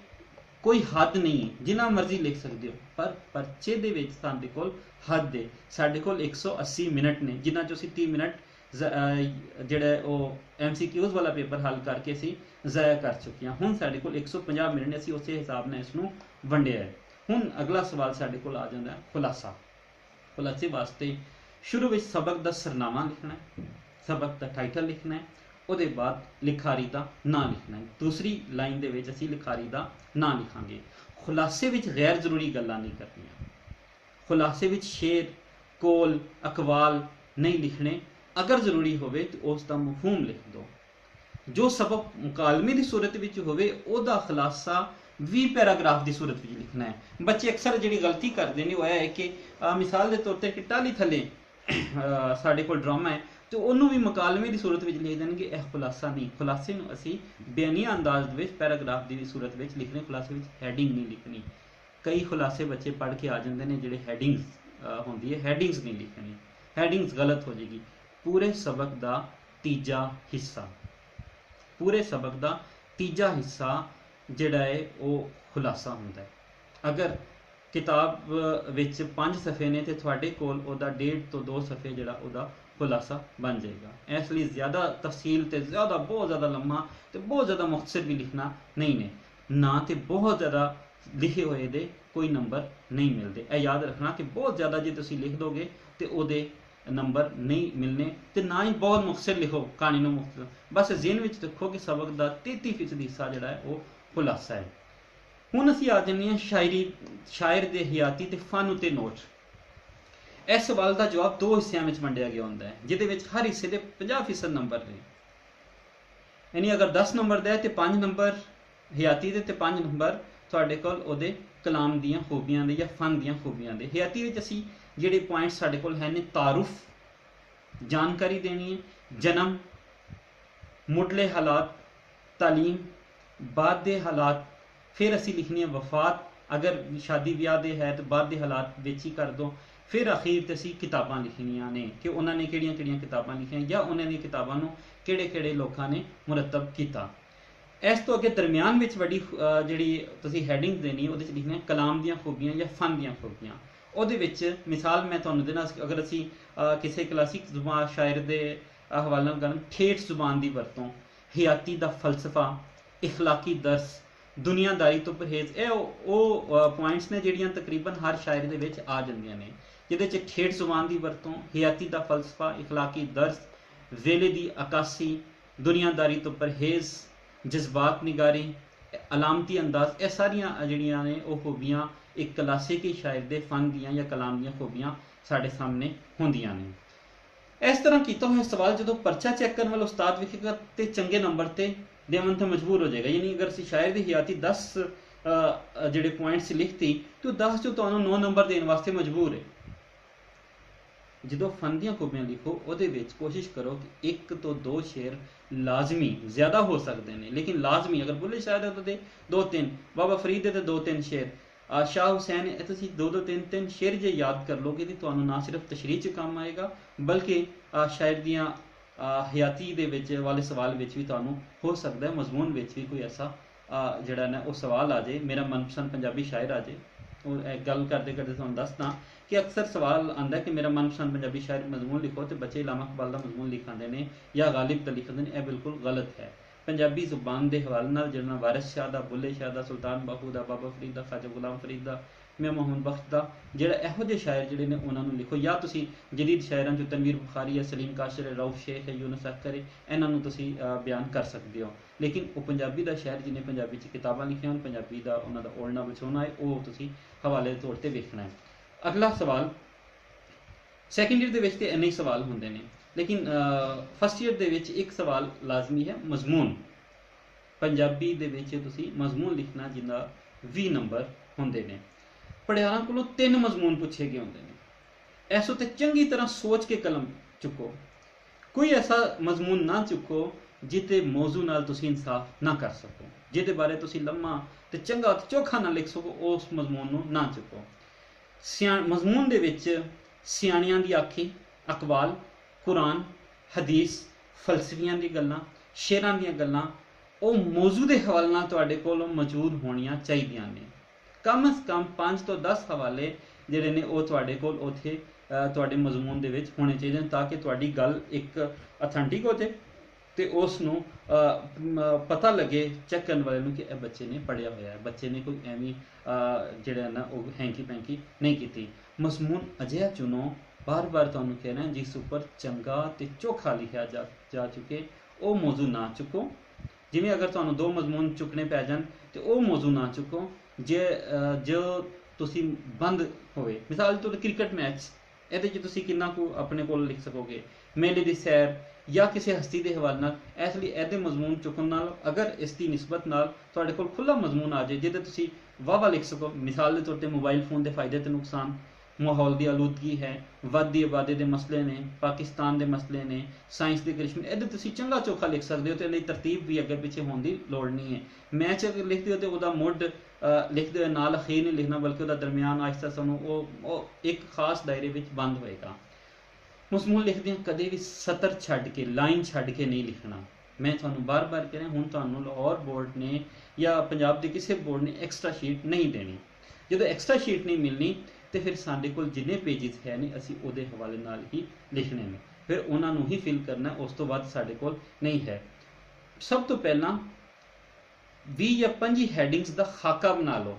ਕੋਈ ਹੱਦ ਨਹੀਂ ਹੈ, ਜਿੰਨਾ ਮਰਜ਼ੀ ਲਿਖ ਸਕਦੇ ਹੋ, ਪਰ ਪਰਚੇ ਦੇ ਵਿੱਚ ਸਾਡੇ ਕੋਲ ਹੱਦ ਹੈ। ਸਾਡੇ ਕੋਲ 180 ਮਿੰਟ ਨੇ, ਜਿਨ੍ਹਾਂ 'ਚ ਅਸੀਂ 30 ਮਿੰਟ ਜਿਹੜਾ ਉਹ MCQs ਵਾਲਾ ਪੇਪਰ ਹੱਲ ਕਰਕੇ ਅਸੀਂ ਜ਼ਾਇਆ ਕਰ ਚੁੱਕੇ ਹਾਂ। ਹੁਣ ਸਾਡੇ ਕੋਲ 150 ਮਿੰਟ ਨੇ, ਅਸੀਂ ਉਸੇ ਹਿਸਾਬ ਨਾਲ ਇਸ ਨੂੰ ਵੰਡਿਆ ਹੈ। ਹੁਣ ਅਗਲਾ ਸਵਾਲ ਸਾਡੇ ਕੋਲ ਆ ਜਾਂਦਾ ਹੈ ਖੁਲਾਸਾ। ਖੁਲਾਸੇ ਵਾਸਤੇ ਸ਼ੁਰੂ ਵਿੱਚ ਸਬਕ ਦਾ ਸਰਨਾਮਾ ਲਿਖਣਾ ਹੈ, ਸਬਕ ਦਾ ਟਾਈਟਲ ਲਿਖਣਾ ਹੈ, ਉਹਦੇ ਬਾਅਦ ਲਿਖਾਰੀ ਦਾ ਨਾਂ ਲਿਖਣਾ ਹੈ। ਦੂਸਰੀ ਲਾਈਨ ਦੇ ਵਿੱਚ ਅਸੀਂ ਲਿਖਾਰੀ ਦਾ ਨਾਂ ਲਿਖਾਂਗੇ। ਖੁਲਾਸੇ ਵਿੱਚ ਗੈਰ ਜ਼ਰੂਰੀ ਗੱਲਾਂ ਨਹੀਂ ਕਰਨੀਆਂ। ਖੁਲਾਸੇ ਵਿੱਚ ਸ਼ੇਰ, ਕੋਲ, ਅਕਵਾਲ ਨਹੀਂ ਲਿਖਣੇ। ਅਗਰ ਜ਼ਰੂਰੀ ਹੋਵੇ ਤਾਂ ਉਸ ਦਾ ਮਫਹੂਮ ਲਿਖ ਦਿਓ। ਜੋ ਸਬਕ ਮੁਕਾਲਮੇ ਦੀ ਸੂਰਤ ਵਿੱਚ ਹੋਵੇ ਉਹਦਾ ਖੁਲਾਸਾ 20 ਪੈਰਾਗ੍ਰਾਫ ਦੀ ਸੂਰਤ ਵਿੱਚ ਲਿਖਣਾ ਹੈ। ਬੱਚੇ ਅਕਸਰ ਜਿਹੜੀ ਗਲਤੀ ਕਰਦੇ ਨੇ ਉਹ ਇਹ ਹੈ ਕਿ ਮਿਸਾਲ ਦੇ ਤੌਰ ਤੇ ਕਿ ਟਾਹਲੀ ਥੱਲੇ ਸਾਡੇ ਕੋਲ ਡਰਾਮਾ ਹੈ ਤੇ ਉਹਨੂੰ ਵੀ ਮੁਕਾਲਮੇ ਦੀ ਸੂਰਤ ਵਿੱਚ ਲਿਖ ਦੇਣਗੇ। ਇਹ ਖੁਲਾਸਾ ਨਹੀਂ। ਖੁਲਾਸੇ ਨੂੰ ਅਸੀਂ ਬਿਆਨੀਆ ਅੰਦਾਜ਼ ਵਿੱਚ ਪੈਰਾਗ੍ਰਾਫ ਦੀ ਸੂਰਤ ਵਿੱਚ ਲਿਖਣੇ। ਖੁਲਾਸੇ ਵਿੱਚ ਹੈਡਿੰਗ ਨਹੀਂ ਲਿਖਣੀ। ਕਈ ਖੁਲਾਸੇ ਬੱਚੇ ਪੜ੍ਹ ਕੇ ਆ ਜਾਂਦੇ ਨੇ ਜਿਹੜੇ ਹੈਡਿੰਗਸ ਹੁੰਦੀ ਹੈ, ਹੈਡਿੰਗਸ ਨਹੀਂ ਲਿਖਣੀ। ਹੈਡਿੰਗਸ ਗਲਤ ਹੋ ਜਾਏਗੀ। ਪੂਰੇ ਸਬਕ ਦਾ ਤੀਜਾ ਹਿੱਸਾ, ਪੂਰੇ ਸਬਕ ਦਾ ਤੀਜਾ ਹਿੱਸਾ ਜਿਹੜਾ ਹੈ ਉਹ ਖੁਲਾਸਾ ਹੁੰਦਾ ਹੈ। ਅਗਰ ਕਿਤਾਬ ਵਿੱਚ 5 ਸਫ਼ੇ ਨੇ ਤੇ ਤੁਹਾਡੇ ਕੋਲ ਉਹਦਾ 1.5 ਤੋਂ 2 ਸਫ਼ੇ ਜਿਹੜਾ ਉਹਦਾ ਖੁਲਾਸਾ ਬਣ ਜਾਏਗਾ। ਇਸ ਲਈ ਜ਼ਿਆਦਾ ਤਫਸੀਲ ਤੇ ਜ਼ਿਆਦਾ ਬਹੁਤ ਜ਼ਿਆਦਾ ਲੰਮਾ ਤੇ ਬਹੁਤ ਜ਼ਿਆਦਾ ਮੁਖਤਸਰ ਵੀ ਲਿਖਣਾ ਨਹੀਂ ਨੇ। ਨਾ ਤੇ ਬਹੁਤ ਜ਼ਿਆਦਾ ਲਿਖੇ ਹੋਏ ਦੇ ਕੋਈ ਨੰਬਰ ਨਹੀਂ ਮਿਲਦੇ। ਇਹ ਯਾਦ ਰੱਖਣਾ ਕਿ ਬਹੁਤ ਜ਼ਿਆਦਾ ਜੇ ਤੁਸੀਂ ਲਿਖ ਦੋਗੇ ਤੇ ਉਹਦੇ ਨੰਬਰ ਨਹੀਂ ਮਿਲਣੇ, ਤੇ ਨਾ ਹੀ ਬਹੁਤ ਮੁਖਤਸਰ ਲਿਖੋ ਕਹਾਣੀ ਨੂੰ ਮੁਖਤਸਰ। ਬਸ ਜ਼ਿਹਨ ਵਿੱਚ ਰੱਖੋ ਕਿ ਸਬਕ ਦਾ 33% ਹਿੱਸਾ ਜਿਹੜਾ ਹੈ ਉਹ ਖੁਲਾਸਾ ਹੈ। ਹੁਣ ਅਸੀਂ ਆ ਜਾਂਦੇ ਹਾਂ ਸ਼ਾਇਰੀ, ਸ਼ਾਇਰ ਦੇ ਹਯਾਤੀ ਤੇ ਫਨ ਉਤੇ ਨੋਟ। ਇਸ ਸਵਾਲ ਦਾ ਜਵਾਬ 2 ਹਿੱਸਿਆਂ ਵਿੱਚ ਵੰਡਿਆ ਗਿਆ ਹੁੰਦਾ ਹੈ, ਜਿਹਦੇ ਵਿੱਚ ਹਰ ਹਿੱਸੇ ਦੇ 50% ਨੰਬਰ ਨੇ। ਯਾਨੀ ਅਗਰ 10 ਨੰਬਰ ਦਾ ਹੈ ਤੇ 5 ਨੰਬਰ ਹਯਾਤੀ ਦੇ ਤੇ 5 ਨੰਬਰ ਤੁਹਾਡੇ ਕੋਲ ਉਹਦੇ ਕਲਾਮ ਦੀਆਂ ਖੂਬੀਆਂ ਦੇ ਜਾਂ ਫਨ ਦੀਆਂ ਖੂਬੀਆਂ ਦੇ। ਹਯਾਤੀ ਵਿੱਚ ਅਸੀਂ ਜਿਹੜੇ ਪੁਆਇੰਟਸ ਸਾਡੇ ਕੋਲ ਹੈ ਨੇ, ਤਾਰੁਫ, ਜਾਣਕਾਰੀ ਦੇਣੀ ਹੈ, ਜਨਮ, ਮੁੱਢਲੇ ਹਾਲਾਤ, ਤਾਲੀਮ, ਬਾਅਦ ਦੇ ਹਾਲਾਤ, ਫਿਰ ਅਸੀਂ ਲਿਖਣੀ ਹੈ ਵਫਾਤ। ਅਗਰ ਸ਼ਾਦੀ ਵਿਆਹ ਦੇ ਹੈ ਤਾਂ ਬਾਅਦ ਦੇ ਹਾਲਾਤ ਵਿੱਚ ਹੀ ਕਰ ਦਿਓ। ਫਿਰ ਅਖੀਰ ਤੇ ਅਸੀਂ ਕਿਤਾਬਾਂ ਲਿਖਣੀਆਂ ਨੇ ਕਿ ਉਹਨਾਂ ਨੇ ਕਿਹੜੀਆਂ ਕਿਹੜੀਆਂ ਕਿਤਾਬਾਂ ਲਿਖੀਆਂ ਜਾਂ ਉਹਨਾਂ ਦੀਆਂ ਕਿਤਾਬਾਂ ਨੂੰ ਕਿਹੜੇ ਕਿਹੜੇ ਲੋਕਾਂ ਨੇ ਮੁਰਤਬ ਕੀਤਾ। ਇਸ ਤੋਂ ਅੱਗੇ ਦਰਮਿਆਨ ਵਿੱਚ ਵੱਡੀ ਜਿਹੜੀ ਤੁਸੀਂ ਹੈਡਿੰਗ ਦੇਣੀ ਉਹਦੇ 'ਚ ਲਿਖਣਾ ਕਲਾਮ ਦੀਆਂ ਖੂਬੀਆਂ ਜਾਂ ਫਨ ਦੀਆਂ ਖੂਬੀਆਂ। ਉਹਦੇ ਵਿੱਚ ਮਿਸਾਲ ਮੈਂ ਤੁਹਾਨੂੰ ਦੇਣਾ, ਅਗਰ ਅਸੀਂ ਕਿਸੇ ਕਲਾਸਿਕ ਜ਼ੁਬਾਨ ਸ਼ਾਇਰ ਦੇ ਹਵਾਲੇ ਨਾਲ ਗੱਲ, ਠੇਠ ਜ਼ੁਬਾਨ ਦੀ ਵਰਤੋਂ, ਹਯਾਤੀ ਦਾ ਫਲਸਫਾ, ਇਖਲਾਕੀ ਦਰਸ, ਦੁਨੀਆਦਾਰੀ ਤੋਂ ਪਰਹੇਜ਼, ਇਹ ਉਹ ਪੁਆਇੰਟਸ ਨੇ ਜਿਹੜੀਆਂ ਤਕਰੀਬਨ ਹਰ ਸ਼ਾਇਰ ਦੇ ਵਿੱਚ ਆ ਜਾਂਦੀਆਂ ਨੇ, ਜਿਹਦੇ 'ਚ ਠੇਠ ਜ਼ੁਬਾਨ ਦੀ ਵਰਤੋਂ, ਹਯਾਤੀ ਦਾ ਫਲਸਫਾ, ਇਖਲਾਕੀ ਦਰਸ, ਵੇਲੇ ਦੀ ਅਕਾਸੀ, ਦੁਨੀਆਦਾਰੀ ਤੋਂ ਪਰਹੇਜ਼, ਜਜ਼ਬਾਤ ਨਿਗਾਰੀ, ਅਲਾਮਤੀ ਅੰਦਾਜ਼, ਇਹ ਸਾਰੀਆਂ ਜਿਹੜੀਆਂ ਨੇ ਉਹ ਖੂਬੀਆਂ ਇੱਕ ਕਲਾਸਿਕੀ ਸ਼ਾਇਰ ਦੇ ਫਨ ਦੀਆਂ ਜਾਂ ਕਲਾਮ ਦੀਆਂ ਖੂਬੀਆਂ ਸਾਡੇ ਸਾਹਮਣੇ ਹੁੰਦੀਆਂ ਨੇ। ਇਸ ਤਰ੍ਹਾਂ ਕੀਤਾ ਹੋਇਆ ਸਵਾਲ ਜਦੋਂ ਪਰਚਾ ਚੈੱਕ ਕਰਨ ਵਾਲਾ ਉਸਤਾਦ ਵੇਖੇਗਾ ਤੇ ਚੰਗੇ ਨੰਬਰ ਤੇ ਦੇਵਨ ਤੇ ਮਜਬੂਰ ਹੋ ਜਾਏਗਾ। ਯਾਨੀ ਅਗਰ ਅਸੀਂ ਸ਼ਾਇਰ ਦੀ ਹਯਾਤੀ 10 ਜਿਹੜੇ ਪੁਆਇੰਟਸ ਲਿਖਤੀ ਤੇ 10 ਚੋਂ ਤੁਹਾਨੂੰ 9 ਨੰਬਰ ਦੇਣ ਵਾਸਤੇ ਮਜਬੂਰ ਹੈ। ਜਦੋਂ ਫਨ ਦੀਆਂ ਖੂਬੀਆਂ ਲਿਖੋ ਉਹਦੇ ਵਿੱਚ ਕੋਸ਼ਿਸ਼ ਕਰੋ ਕਿ 1 ਤੋਂ 2 ਸ਼ੇਰ ਲਾਜ਼ਮੀ, ਜ਼ਿਆਦਾ ਹੋ ਸਕਦੇ ਨੇ ਲੇਕਿਨ ਲਾਜ਼ਮੀ, ਅਗਰ ਬੁੱਲੇ ਸ਼ਾਇਰ ਦੇ ਉਹਦੇ 2-3, ਬਾਬਾ ਫਰੀਦ ਦੇ 2-3 ਸ਼ੇਰ, ਸ਼ਾਹ ਹੁਸੈਨ, ਇਹ ਤੁਸੀਂ 2-2, 3-3 ਸ਼ੇਰ ਜੇ ਯਾਦ ਕਰ ਲੋਗੇ ਤੇ ਤੁਹਾਨੂੰ ਨਾ ਸਿਰਫ ਤਸ਼ਰੀਹ 'ਚ ਕੰਮ ਆਏਗਾ ਬਲਕਿ ਸ਼ਾਇਰ ਦੀਆਂ ਹਯਾਤੀ ਦੇ ਵਿੱਚ ਵਾਲੇ ਸਵਾਲ ਵਿੱਚ ਵੀ ਤੁਹਾਨੂੰ ਹੋ ਸਕਦਾ ਹੈ ਮਜ਼ਮੂਨ ਵਿੱਚ ਵੀ ਕੋਈ ਐਸਾ ਜਿਹੜਾ ਨਾ ਉਹ ਸਵਾਲ ਆ ਜਾਏ, ਮੇਰਾ ਮਨਪਸੰਦ ਪੰਜਾਬੀ ਸ਼ਾਇਰ ਆ ਜਾਏ। ਉਹ ਗੱਲ ਕਰਦੇ ਕਰਦੇ ਤੁਹਾਨੂੰ ਦੱਸਦਾ ਕਿ ਅਕਸਰ ਸਵਾਲ ਆਉਂਦਾ ਕਿ ਮੇਰਾ ਮਨਪਸੰਦ ਪੰਜਾਬੀ ਸ਼ਾਇਰ ਮਜ਼ਮੂਨ ਲਿਖੋ ਤੇ ਬੱਚੇ ਇਲਾਮਾ ਇਕਬਾਲ ਦਾ ਮਜ਼ਮੂਨ ਲਿਖਾਉਂਦੇ ਨੇ ਜਾਂ ਗਾਲਿਬ ਦਾ ਲਿਖਦੇ ਨੇ। ਇਹ ਬਿਲਕੁਲ ਗਲਤ ਹੈ। ਪੰਜਾਬੀ ਜ਼ੁਬਾਨ ਦੇ ਹਵਾਲੇ ਨਾਲ ਜਿਹੜਾ ਵਾਰਿਸ ਸ਼ਾਹ ਦਾ, ਬੁੱਲੇ ਸ਼ਾਹ ਦਾ, ਸੁਲਤਾਨ ਬਾਹੂ ਦਾ, ਬਾਬਾ ਫਰੀਦ ਦਾ, ਖਾਜਾ ਗੁਲਾਮ ਫਰੀਦ ਦਾ, ਮੀਆਂ ਮੁਹੰਮਦ ਬਖਸ਼ ਦਾ, ਜਿਹੜਾ ਇਹੋ ਜਿਹੇ ਸ਼ਾਇਰ ਜਿਹੜੇ ਨੇ ਉਹਨਾਂ ਨੂੰ ਲਿਖੋ। ਜਾਂ ਤੁਸੀਂ ਜਦੀਦ ਸ਼ਾਇਰਾਂ 'ਚੋਂ ਤਨਵੀਰ ਬੁਖਾਰੀ ਹੈ, ਸਲੀਮ ਕਾਸ਼ਰ ਹੈ, ਰਊਫ ਸ਼ੇਖ ਹੈ, ਯੂਨਸ ਅਖਤਰ ਹੈ, ਇਹਨਾਂ ਨੂੰ ਤੁਸੀਂ ਬਿਆਨ ਕਰ ਸਕਦੇ ਹੋ। ਲੇਕਿਨ ਉਹ ਪੰਜਾਬੀ ਦਾ ਸ਼ਾਇਰ ਜਿਹਨੇ ਪੰਜਾਬੀ 'ਚ ਕਿਤਾਬਾਂ ਲਿਖੀਆਂ ਹੋਣ, ਪੰਜਾਬੀ ਦਾ ਉਹਨਾਂ ਦਾ ਓਲਣਾ ਵਿਛੋਣਾ ਹੈ, ਉਹ ਤੁਸੀਂ ਹਵਾਲੇ ਦੇ ਤੌਰ 'ਤੇ ਵੇਖਣਾ ਹੈ। ਅਗਲਾ ਸਵਾਲ, ਸੈਕਿੰਡ ਈਅਰ ਦੇ ਵਿੱਚ ਤੇ ਇੰਨੇ ਹੀ ਸਵਾਲ ਹੁੰਦੇ ਨੇ ਲੇਕਿਨ ਫਸਟ ਈਅਰ ਦੇ ਵਿੱਚ ਇੱਕ ਸਵਾਲ ਲਾਜ਼ਮੀ ਹੈ, ਮਜ਼ਮੂਨ। ਪੰਜਾਬੀ ਦੇ ਵਿੱਚ ਤੁਸੀਂ ਮਜ਼ਮੂਨ ਲਿਖਣਾ ਜਿਹਦਾ 20 ਨੰਬਰ ਹੁੰਦੇ ਨੇ। ਪੜਿਆਰਾਂ ਕੋਲੋਂ 3 ਮਜ਼ਮੂਨ ਪੁੱਛੇ ਗਏ ਹੁੰਦੇ ਨੇ। ਇਸ ਉੱਤੇ ਚੰਗੀ ਤਰ੍ਹਾਂ ਸੋਚ ਕੇ ਕਲਮ ਚੁੱਕੋ। ਕੋਈ ਐਸਾ ਮਜ਼ਮੂਨ ਨਾ ਚੁੱਕੋ ਜਿਹਦੇ ਮੌਜੂ ਨਾਲ ਤੁਸੀਂ ਇਨਸਾਫ ਨਾ ਕਰ ਸਕੋ, ਜਿਹਦੇ ਬਾਰੇ ਤੁਸੀਂ ਲੰਮਾ ਤੇ ਚੰਗਾ ਤੇ ਚੋਖਾ ਨਾ ਲਿਖ ਸਕੋ, ਉਸ ਮਜ਼ਮੂਨ ਨੂੰ ਨਾ ਚੁੱਕੋ। ਮਜ਼ਮੂਨ ਦੇ ਵਿੱਚ ਸਿਆਣਿਆਂ ਦੀ ਆਖੀ, ਅਕਵਾਲ, ਕੁਰਾਨ, ਹਦੀਸ, ਫਲਸਫੀਆਂ ਦੀ ਗੱਲਾਂ, ਸ਼ੇਰਾਂ ਦੀਆਂ ਗੱਲਾਂ, ਉਹ ਮੌਜੂ ਦੇ ਹਵਾਲੇ ਨਾਲ ਤੁਹਾਡੇ ਕੋਲ ਮੌਜੂਦ ਹੋਣੀਆਂ ਚਾਹੀਦੀਆਂ ਨੇ। ਕਮ ਅਜ਼ ਕਮ 5 ਤੋਂ 10 ਹਵਾਲੇ ਜਿਹੜੇ ਨੇ ਉਹ ਤੁਹਾਡੇ ਕੋਲ ਉੱਥੇ ਤੁਹਾਡੇ ਮਜ਼ਮੂਨ ਦੇ ਵਿੱਚ ਹੋਣੇ ਚਾਹੀਦੇ ਨੇ, ਤਾਂ ਕਿ ਤੁਹਾਡੀ ਗੱਲ ਇੱਕ ਅਥੈਂਟਿਕ ਹੋ ਜਾਏ ਤੇ ਉਸ ਨੂੰ ਪਤਾ ਲੱਗੇ ਚੈੱਕ ਕਰਨ ਵਾਲੇ ਨੂੰ ਕਿ ਇਹ ਬੱਚੇ ਨੇ ਪੜ੍ਹਿਆ ਹੋਇਆ ਹੈ, ਬੱਚੇ ਨੇ ਕੋਈ ਐਵੇਂ ਜਿਹੜਾ ਨਾ ਉਹ ਹੈਂਕੀ ਪੈਂਕੀ ਨਹੀਂ ਕੀਤੀ। ਮਜ਼ਮੂਨ ਅਜਿਹਾ ਚੁਣੋ, ਬਾਰ-ਬਾਰ ਤੁਹਾਨੂੰ ਕਹਿਣਾ, ਜਿਸ ਉੱਪਰ ਚੰਗਾ ਤੇ ਚੋਖਾ ਲਿਖਿਆ ਜਾ ਚੁੱਕੇ, ਉਹ ਮੌਜੂ ਨਾ ਚੁੱਕੋ। ਜਿਵੇਂ ਅਗਰ ਤੁਹਾਨੂੰ 2 ਮਜ਼ਮੂਨ ਚੁੱਕਣੇ ਪੈ ਜਾਣ ਤੇ ਉਹ ਮੌਜੂ ਨਾ ਚੁੱਕੋ ਜੋ ਤੁਸੀਂ ਬੰਦ ਹੋਵੇ। ਮਿਸਾਲ ਤੋਂ ਕ੍ਰਿਕਟ ਮੈਚ, ਇਹਦੇ 'ਚ ਤੁਸੀਂ ਕਿੰਨਾ ਕੁ ਆਪਣੇ ਕੋਲ ਲਿਖ ਸਕੋਗੇ। ਮੇਲੇ ਦੀ ਸੈਰ ਜਾਂ ਕਿਸੇ ਹਸਤੀ ਦੇ ਹਵਾਲੇ ਨਾਲ, ਇਸ ਲਈ ਇਹਦੇ ਮਜ਼ਮੂਨ ਚੁੱਕਣ ਨਾਲ ਅਗਰ ਇਸ ਦੀ ਨਿਸਬਤ ਨਾਲ ਤੁਹਾਡੇ ਕੋਲ ਖੁੱਲ੍ਹਾ ਮਜ਼ਮੂਨ ਆ ਜਾਏ ਜਿਹਦੇ ਤੁਸੀਂ ਵਾਹ ਲਿਖ ਸਕੋ। ਮਿਸਾਲ ਦੇ ਤੌਰ 'ਤੇ ਮੋਬਾਈਲ ਫੋਨ ਦੇ ਫਾਇਦੇ ਤੇ ਨੁਕਸਾਨ, ਮਾਹੌਲ ਦੀ ਆਲੂਦਗੀ ਹੈ, ਵੱਧਦੀ ਆਬਾਦੀ ਦੇ ਮਸਲੇ ਨੇ, ਪਾਕਿਸਤਾਨ ਦੇ ਮਸਲੇ ਨੇ, ਸਾਇੰਸ ਦੇ ਕਰਿਸ਼ਮੇ, ਇਹਦੇ ਤੁਸੀਂ ਚੰਗਾ ਚੋਖਾ ਲਿਖ ਸਕਦੇ ਹੋ ਤੇ ਲਈ ਤਰਤੀਬ ਵੀ ਅੱਗੇ ਪਿੱਛੇ ਹੋਣ ਦੀ ਲੋੜ ਨਹੀਂ ਹੈ। ਮੈਚ ਅਗਰ ਲਿਖਦੇ ਹੋ ਤੇ ਉਹਦਾ ਮੁੱਢ ਲਿਖਦੇ ਹੋਏ ਨਾਲ ਅਖੀਰ ਨਹੀਂ ਲਿਖਣਾ, ਬਲਕਿ ਉਹਦਾ ਦਰਮਿਆਨ ਆਹਿਸਤਾ ਸਾਨੂੰ ਉਹ ਇੱਕ ਖਾਸ ਦਾਇਰੇ ਵਿੱਚ ਬੰਦ ਹੋਏਗਾ। ਮਜ਼ਮੂਨ ਲਿਖਦਿਆਂ ਕਦੇ ਵੀ ਸਤਰ ਛੱਡ ਕੇ, ਲਾਈਨ ਛੱਡ ਕੇ ਨਹੀਂ ਲਿਖਣਾ। ਮੈਂ ਤੁਹਾਨੂੰ ਬਾਰ-ਬਾਰ ਕਹਿ ਰਿਹਾ, ਹੁਣ ਤੁਹਾਨੂੰ ਲਾਹੌਰ ਬੋਰਡ ਨੇ ਜਾਂ ਪੰਜਾਬ ਦੇ ਕਿਸੇ ਬੋਰਡ ਨੇ ਐਕਸਟਰਾ ਸ਼ੀਟ ਨਹੀਂ ਦੇਣੀ। ਜਦੋਂ ਐਕਸਟਰਾ ਸ਼ੀਟ ਨਹੀਂ ਮਿਲਣੀ ਤੇ ਫਿਰ ਸਾਡੇ ਕੋਲ ਜਿੰਨੇ ਪੇਜਿਸ ਹੈ ਨੇ ਅਸੀਂ ਉਹਦੇ ਹਵਾਲੇ ਨਾਲ ਹੀ ਲਿਖਣੇ ਨੇ, ਫਿਰ ਉਹਨਾਂ ਨੂੰ ਹੀ ਫਿਲ ਕਰਨਾ, ਉਸ ਤੋਂ ਬਾਅਦ ਸਾਡੇ ਕੋਲ ਨਹੀਂ ਹੈ। ਸਭ ਤੋਂ ਪਹਿਲਾਂ 20 ਜਾਂ 25 ਹੈਡਿੰਗਸ ਦਾ ਖਾਕਾ ਬਣਾ ਲਓ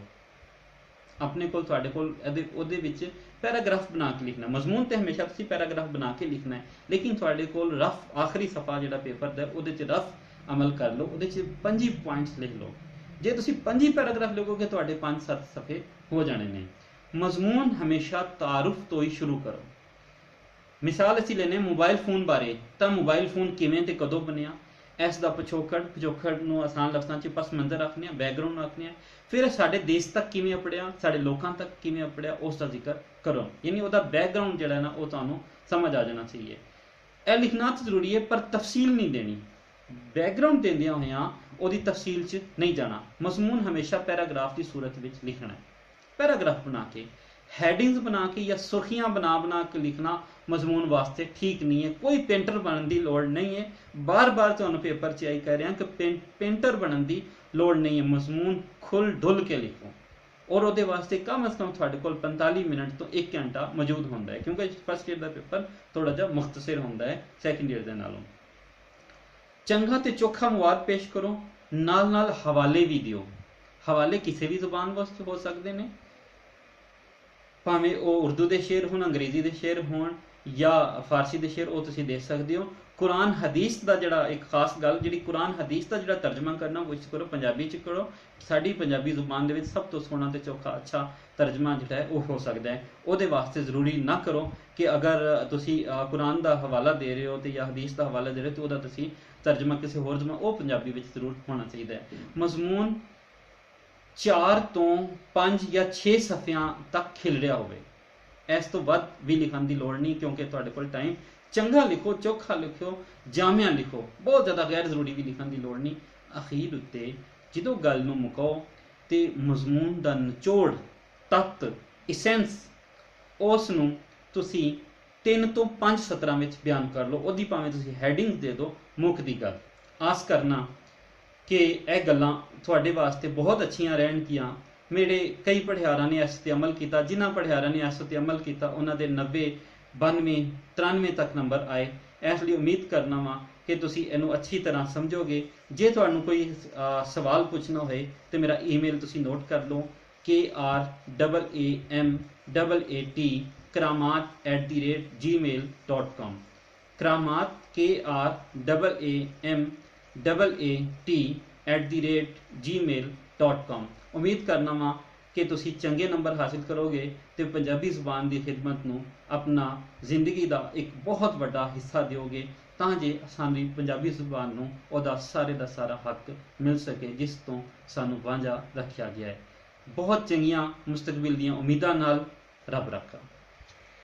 ਆਪਣੇ ਕੋਲ, ਤੁਹਾਡੇ ਕੋਲ ਉਹਦੇ ਵਿੱਚ ਪੈਰਾਗ੍ਰਾਫ ਬਣਾ ਕੇ ਲਿਖਣਾ। ਮਜ਼ਮੂਨ ਤੇ ਹਮੇਸ਼ਾ ਤੁਸੀਂ ਪੈਰਾਗ੍ਰਾਫ ਬਣਾ ਕੇ ਲਿਖਣਾ ਹੈ, ਲੇਕਿਨ ਤੁਹਾਡੇ ਕੋਲ ਰਫ ਆਖਰੀ ਸਫਾ ਜਿਹੜਾ ਪੇਪਰ ਦਾ ਉਹਦੇ 'ਚ ਰਫ ਅਮਲ ਕਰ ਲਓ, ਉਹਦੇ 'ਚ 25 ਪੁਆਇੰਟਸ ਲਿਖ ਲਓ। ਜੇ ਤੁਸੀਂ 25 ਪੈਰਾਗ੍ਰਾਫ ਲਿਖੋਗੇ ਤੁਹਾਡੇ 5-7 ਸਫੇ ਹੋ ਜਾਣੇ ਨੇ। ਮਜ਼ਮੂਨ ਹਮੇਸ਼ਾ ਤਾਰੁਫ ਤੋਂ ਹੀ ਸ਼ੁਰੂ ਕਰੋ। ਮਿਸਾਲ ਅਸੀਂ ਲੈਨੇ ਮੋਬਾਈਲ ਫੋਨ ਬਾਰੇ, ਤਾਂ ਮੋਬਾਈਲ ਫੋਨ ਕਿਵੇਂ ਤੇ ਕਦੋਂ ਬਣਿਆ, ਇਸ ਦਾ ਪਿਛੋਕੜ ਨੂੰ ਆਸਾਨ ਲਫ਼ਜ਼ਾਂ 'ਚ ਪਸ ਮੰਜ਼ਰ ਰੱਖਣੇ ਆ, ਬੈਕਗਰਾਊਂਡ ਰੱਖਣੇ ਆ, ਫਿਰ ਸਾਡੇ ਦੇਸ਼ ਤੱਕ ਕਿਵੇਂ ਅਪੜਿਆ, ਸਾਡੇ ਲੋਕਾਂ ਤੱਕ ਕਿਵੇਂ ਅਪੜਿਆ, ਉਸ ਦਾ ਜ਼ਿਕਰ ਕਰੋ। ਯਾਨੀ ਉਹਦਾ ਬੈਕਗਰਾਊਂਡ ਜਿਹੜਾ ਨਾ ਉਹ ਤੁਹਾਨੂੰ ਸਮਝ ਆ ਜਾਣਾ ਚਾਹੀਏ। ਇਹ ਲਿਖਣਾ ਤਾਂ ਜ਼ਰੂਰੀ ਹੈ ਪਰ ਤਫਸੀਲ ਨਹੀਂ ਦੇਣੀ। ਬੈਕਗਰਾਊਂਡ ਦਿੰਦਿਆਂ ਹੋਇਆਂ ਉਹਦੀ ਤਫਸੀਲ 'ਚ ਨਹੀਂ ਜਾਣਾ। ਮਜ਼ਮੂਨ ਹਮੇਸ਼ਾ ਪੈਰਾਗ੍ਰਾਫ ਦੀ ਸੂਰਤ ਵਿੱਚ ਲਿਖਣਾ ਹੈ। ਪੈਰਾਗ੍ਰਾਫ ਬਣਾ ਕੇ, ਹੈਡਿੰਗਸ ਬਣਾ ਕੇ ਜਾਂ ਸੁਰਖੀਆਂ ਬਣਾ ਕੇ ਲਿਖਣਾ ਮਜ਼ਮੂਨ ਵਾਸਤੇ ਠੀਕ ਨਹੀਂ ਹੈ। ਕੋਈ ਪੇਂਟਰ ਬਣਨ ਦੀ ਲੋੜ ਨਹੀਂ ਹੈ। ਬਾਰ-ਬਾਰ ਤੁਹਾਨੂੰ ਪੇਪਰ 'ਚ ਆਈ ਕਹਿ ਰਿਹਾ ਕਿ ਪੇਂਟਰ ਬਣਨ ਦੀ ਲੋੜ ਨਹੀਂ ਹੈ। ਮਜ਼ਮੂਨ ਖੁੱਲ ਡੁੱਲ ਕੇ ਲਿਖੋ ਔਰ ਉਹਦੇ ਵਾਸਤੇ ਕਮ ਅਜ਼ ਕਮ ਤੁਹਾਡੇ ਕੋਲ 45 ਮਿੰਟ ਤੋਂ 1 ਘੰਟਾ ਮੌਜੂਦ ਹੁੰਦਾ ਹੈ, ਕਿਉਂਕਿ ਫਸਟ ਈਅਰ ਦਾ ਪੇਪਰ ਥੋੜਾ ਜਿਹਾ ਮੁਖਤਸਰ ਹੁੰਦਾ ਹੈ ਸੈਕੰਡ ਈਅਰ ਦੇ ਨਾਲੋਂ। ਚੰਗਾ ਤੇ ਚੋਖਾ ਮਵਾਦ ਪੇਸ਼ ਕਰੋ, ਨਾਲ ਹਵਾਲੇ ਵੀ ਦਿਓ। ਹਵਾਲੇ ਕਿਸੇ ਵੀ ਜ਼ੁਬਾਨ ਵਾਸਤੇ ਹੋ ਸਕਦੇ ਨੇ, ਭਾਵੇਂ ਉਹ ਉਰਦੂ ਦੇ ਸ਼ੇਰ ਹੋਣ, ਅੰਗਰੇਜ਼ੀ ਦੇ ਸ਼ੇਰ ਹੋਣ ਜਾਂ ਫਾਰਸੀ ਦੇ ਸ਼ੇਰ, ਉਹ ਤੁਸੀਂ ਦੇਖ ਸਕਦੇ ਹੋ। ਕੁਰਾਨ ਹਦੀਸ ਦਾ ਜਿਹੜਾ ਇੱਕ ਖਾਸ ਗੱਲ, ਜਿਹੜੀ ਕੁਰਾਨ ਹਦੀਸ ਦਾ ਜਿਹੜਾ ਤਰਜਮਾ ਕਰਨਾ ਉਹ ਇਸ ਕਰੋ, ਪੰਜਾਬੀ 'ਚ ਕਰੋ। ਸਾਡੀ ਪੰਜਾਬੀ ਜ਼ੁਬਾਨ ਦੇ ਵਿੱਚ ਸਭ ਤੋਂ ਸੋਹਣਾ ਤੇ ਚੋਖਾ ਅੱਛਾ ਤਰਜਮਾ ਜਿਹੜਾ ਹੈ ਉਹ ਹੋ ਸਕਦਾ ਹੈ। ਉਹਦੇ ਵਾਸਤੇ ਜ਼ਰੂਰੀ ਨਾ ਕਰੋ ਕਿ ਅਗਰ ਤੁਸੀਂ ਕੁਰਾਨ ਦਾ ਹਵਾਲਾ ਦੇ ਰਹੇ ਹੋ ਤੇ ਜਾਂ ਹਦੀਸ ਦਾ ਹਵਾਲਾ ਦੇ ਰਹੇ ਹੋ ਤਾਂ ਉਹਦਾ ਤੁਸੀਂ ਤਰਜਮਾ ਕਿਸੇ ਹੋਰ ਜ਼ੁਬਾਨ, ਉਹ ਪੰਜਾਬੀ ਵਿੱਚ ਜ਼ਰੂਰ ਹੋਣਾ ਚਾਹੀਦਾ ਹੈ। ਮਜ਼ਮੂਨ 4 ਤੋਂ 5 ਜਾਂ 6 ਸਫ਼ਿਆਂ ਤੱਕ ਖਿਲ ਰਿਹਾ ਹੋਵੇ, ਇਸ ਤੋਂ ਵੱਧ ਵੀ ਲਿਖਣ ਦੀ ਲੋੜ ਨਹੀਂ, ਕਿਉਂਕਿ ਤੁਹਾਡੇ ਕੋਲ ਟਾਈਮ। ਚੰਗਾ ਲਿਖੋ, ਚੋਖਾ ਲਿਖੋ, ਜਾਮਿਆ ਲਿਖੋ, ਬਹੁਤ ਜ਼ਿਆਦਾ ਗੈਰ ਜ਼ਰੂਰੀ ਵੀ ਲਿਖਣ ਦੀ ਲੋੜ ਨਹੀਂ। ਅਖੀਰ ਉੱਤੇ ਜਦੋਂ ਗੱਲ ਨੂੰ ਮੁਕਾਓ ਤੇ ਮਜ਼ਮੂਨ ਦਾ ਨਿਚੋੜ, ਤੱਤ, ਇਸੈਂਸ, ਉਸ ਨੂੰ ਤੁਸੀਂ 3 ਤੋਂ 5 ਸਤਰਾਂ ਵਿੱਚ ਬਿਆਨ ਕਰ ਲਓ। ਉਹਦੀ ਭਾਵੇਂ ਤੁਸੀਂ ਹੈਡਿੰਗਸ ਦੇ ਦਿਓ, ਮੁੱਖ ਦੀ ਗੱਲ। ਆਸ ਕਰਨਾ ਕਿ ਇਹ ਗੱਲਾਂ ਤੁਹਾਡੇ ਵਾਸਤੇ ਬਹੁਤ ਅੱਛੀਆਂ ਰਹਿਣਗੀਆਂ। ਮੇਰੇ ਕਈ ਪੜ੍ਹਿਆਰਾਂ ਨੇ ਇਸ 'ਤੇ ਅਮਲ ਕੀਤਾ। ਜਿਨ੍ਹਾਂ ਪੜ੍ਹਿਆਰਾਂ ਨੇ ਇਸ 'ਤੇ ਅਮਲ ਕੀਤਾ ਉਹਨਾਂ ਦੇ 90, 92, 93 ਤੱਕ ਨੰਬਰ ਆਏ। ਇਸ ਲਈ ਉਮੀਦ ਕਰਨਾ ਵਾਂ ਕਿ ਤੁਸੀਂ ਇਹਨੂੰ ਅੱਛੀ ਤਰ੍ਹਾਂ ਸਮਝੋਗੇ। ਜੇ ਤੁਹਾਨੂੰ ਕੋਈ ਸਵਾਲ ਪੁੱਛਣਾ ਹੋਏ ਤਾਂ ਮੇਰਾ ਈਮੇਲ ਤੁਸੀਂ ਨੋਟ ਕਰ ਲਓ, kramat@gmail.com, kramat@gmail.com। ਉਮੀਦ ਕਰਨਾ ਵਾਂ ਕਿ ਤੁਸੀਂ ਚੰਗੇ ਨੰਬਰ ਹਾਸਿਲ ਕਰੋਗੇ ਤੇ ਪੰਜਾਬੀ ਜ਼ੁਬਾਨ ਦੀ ਖਿਦਮਤ ਨੂੰ ਆਪਣਾ ਜ਼ਿੰਦਗੀ ਦਾ ਇੱਕ ਬਹੁਤ ਵੱਡਾ ਹਿੱਸਾ ਦਿਓਗੇ, ਤਾਂ ਜੇ ਸਾਡੀ ਪੰਜਾਬੀ ਜ਼ੁਬਾਨ ਨੂੰ ਉਹਦਾ ਸਾਰੇ ਦਾ ਸਾਰਾ ਹੱਕ ਮਿਲ ਸਕੇ ਜਿਸ ਤੋਂ ਸਾਨੂੰ ਵਾਂਝਾ ਰੱਖਿਆ ਗਿਆ ਹੈ। ਬਹੁਤ ਚੰਗੀਆਂ ਮੁਸਤਕਬਲ ਦੀਆਂ ਉਮੀਦਾਂ ਨਾਲ ਰੱਬ ਰਾਖਾ।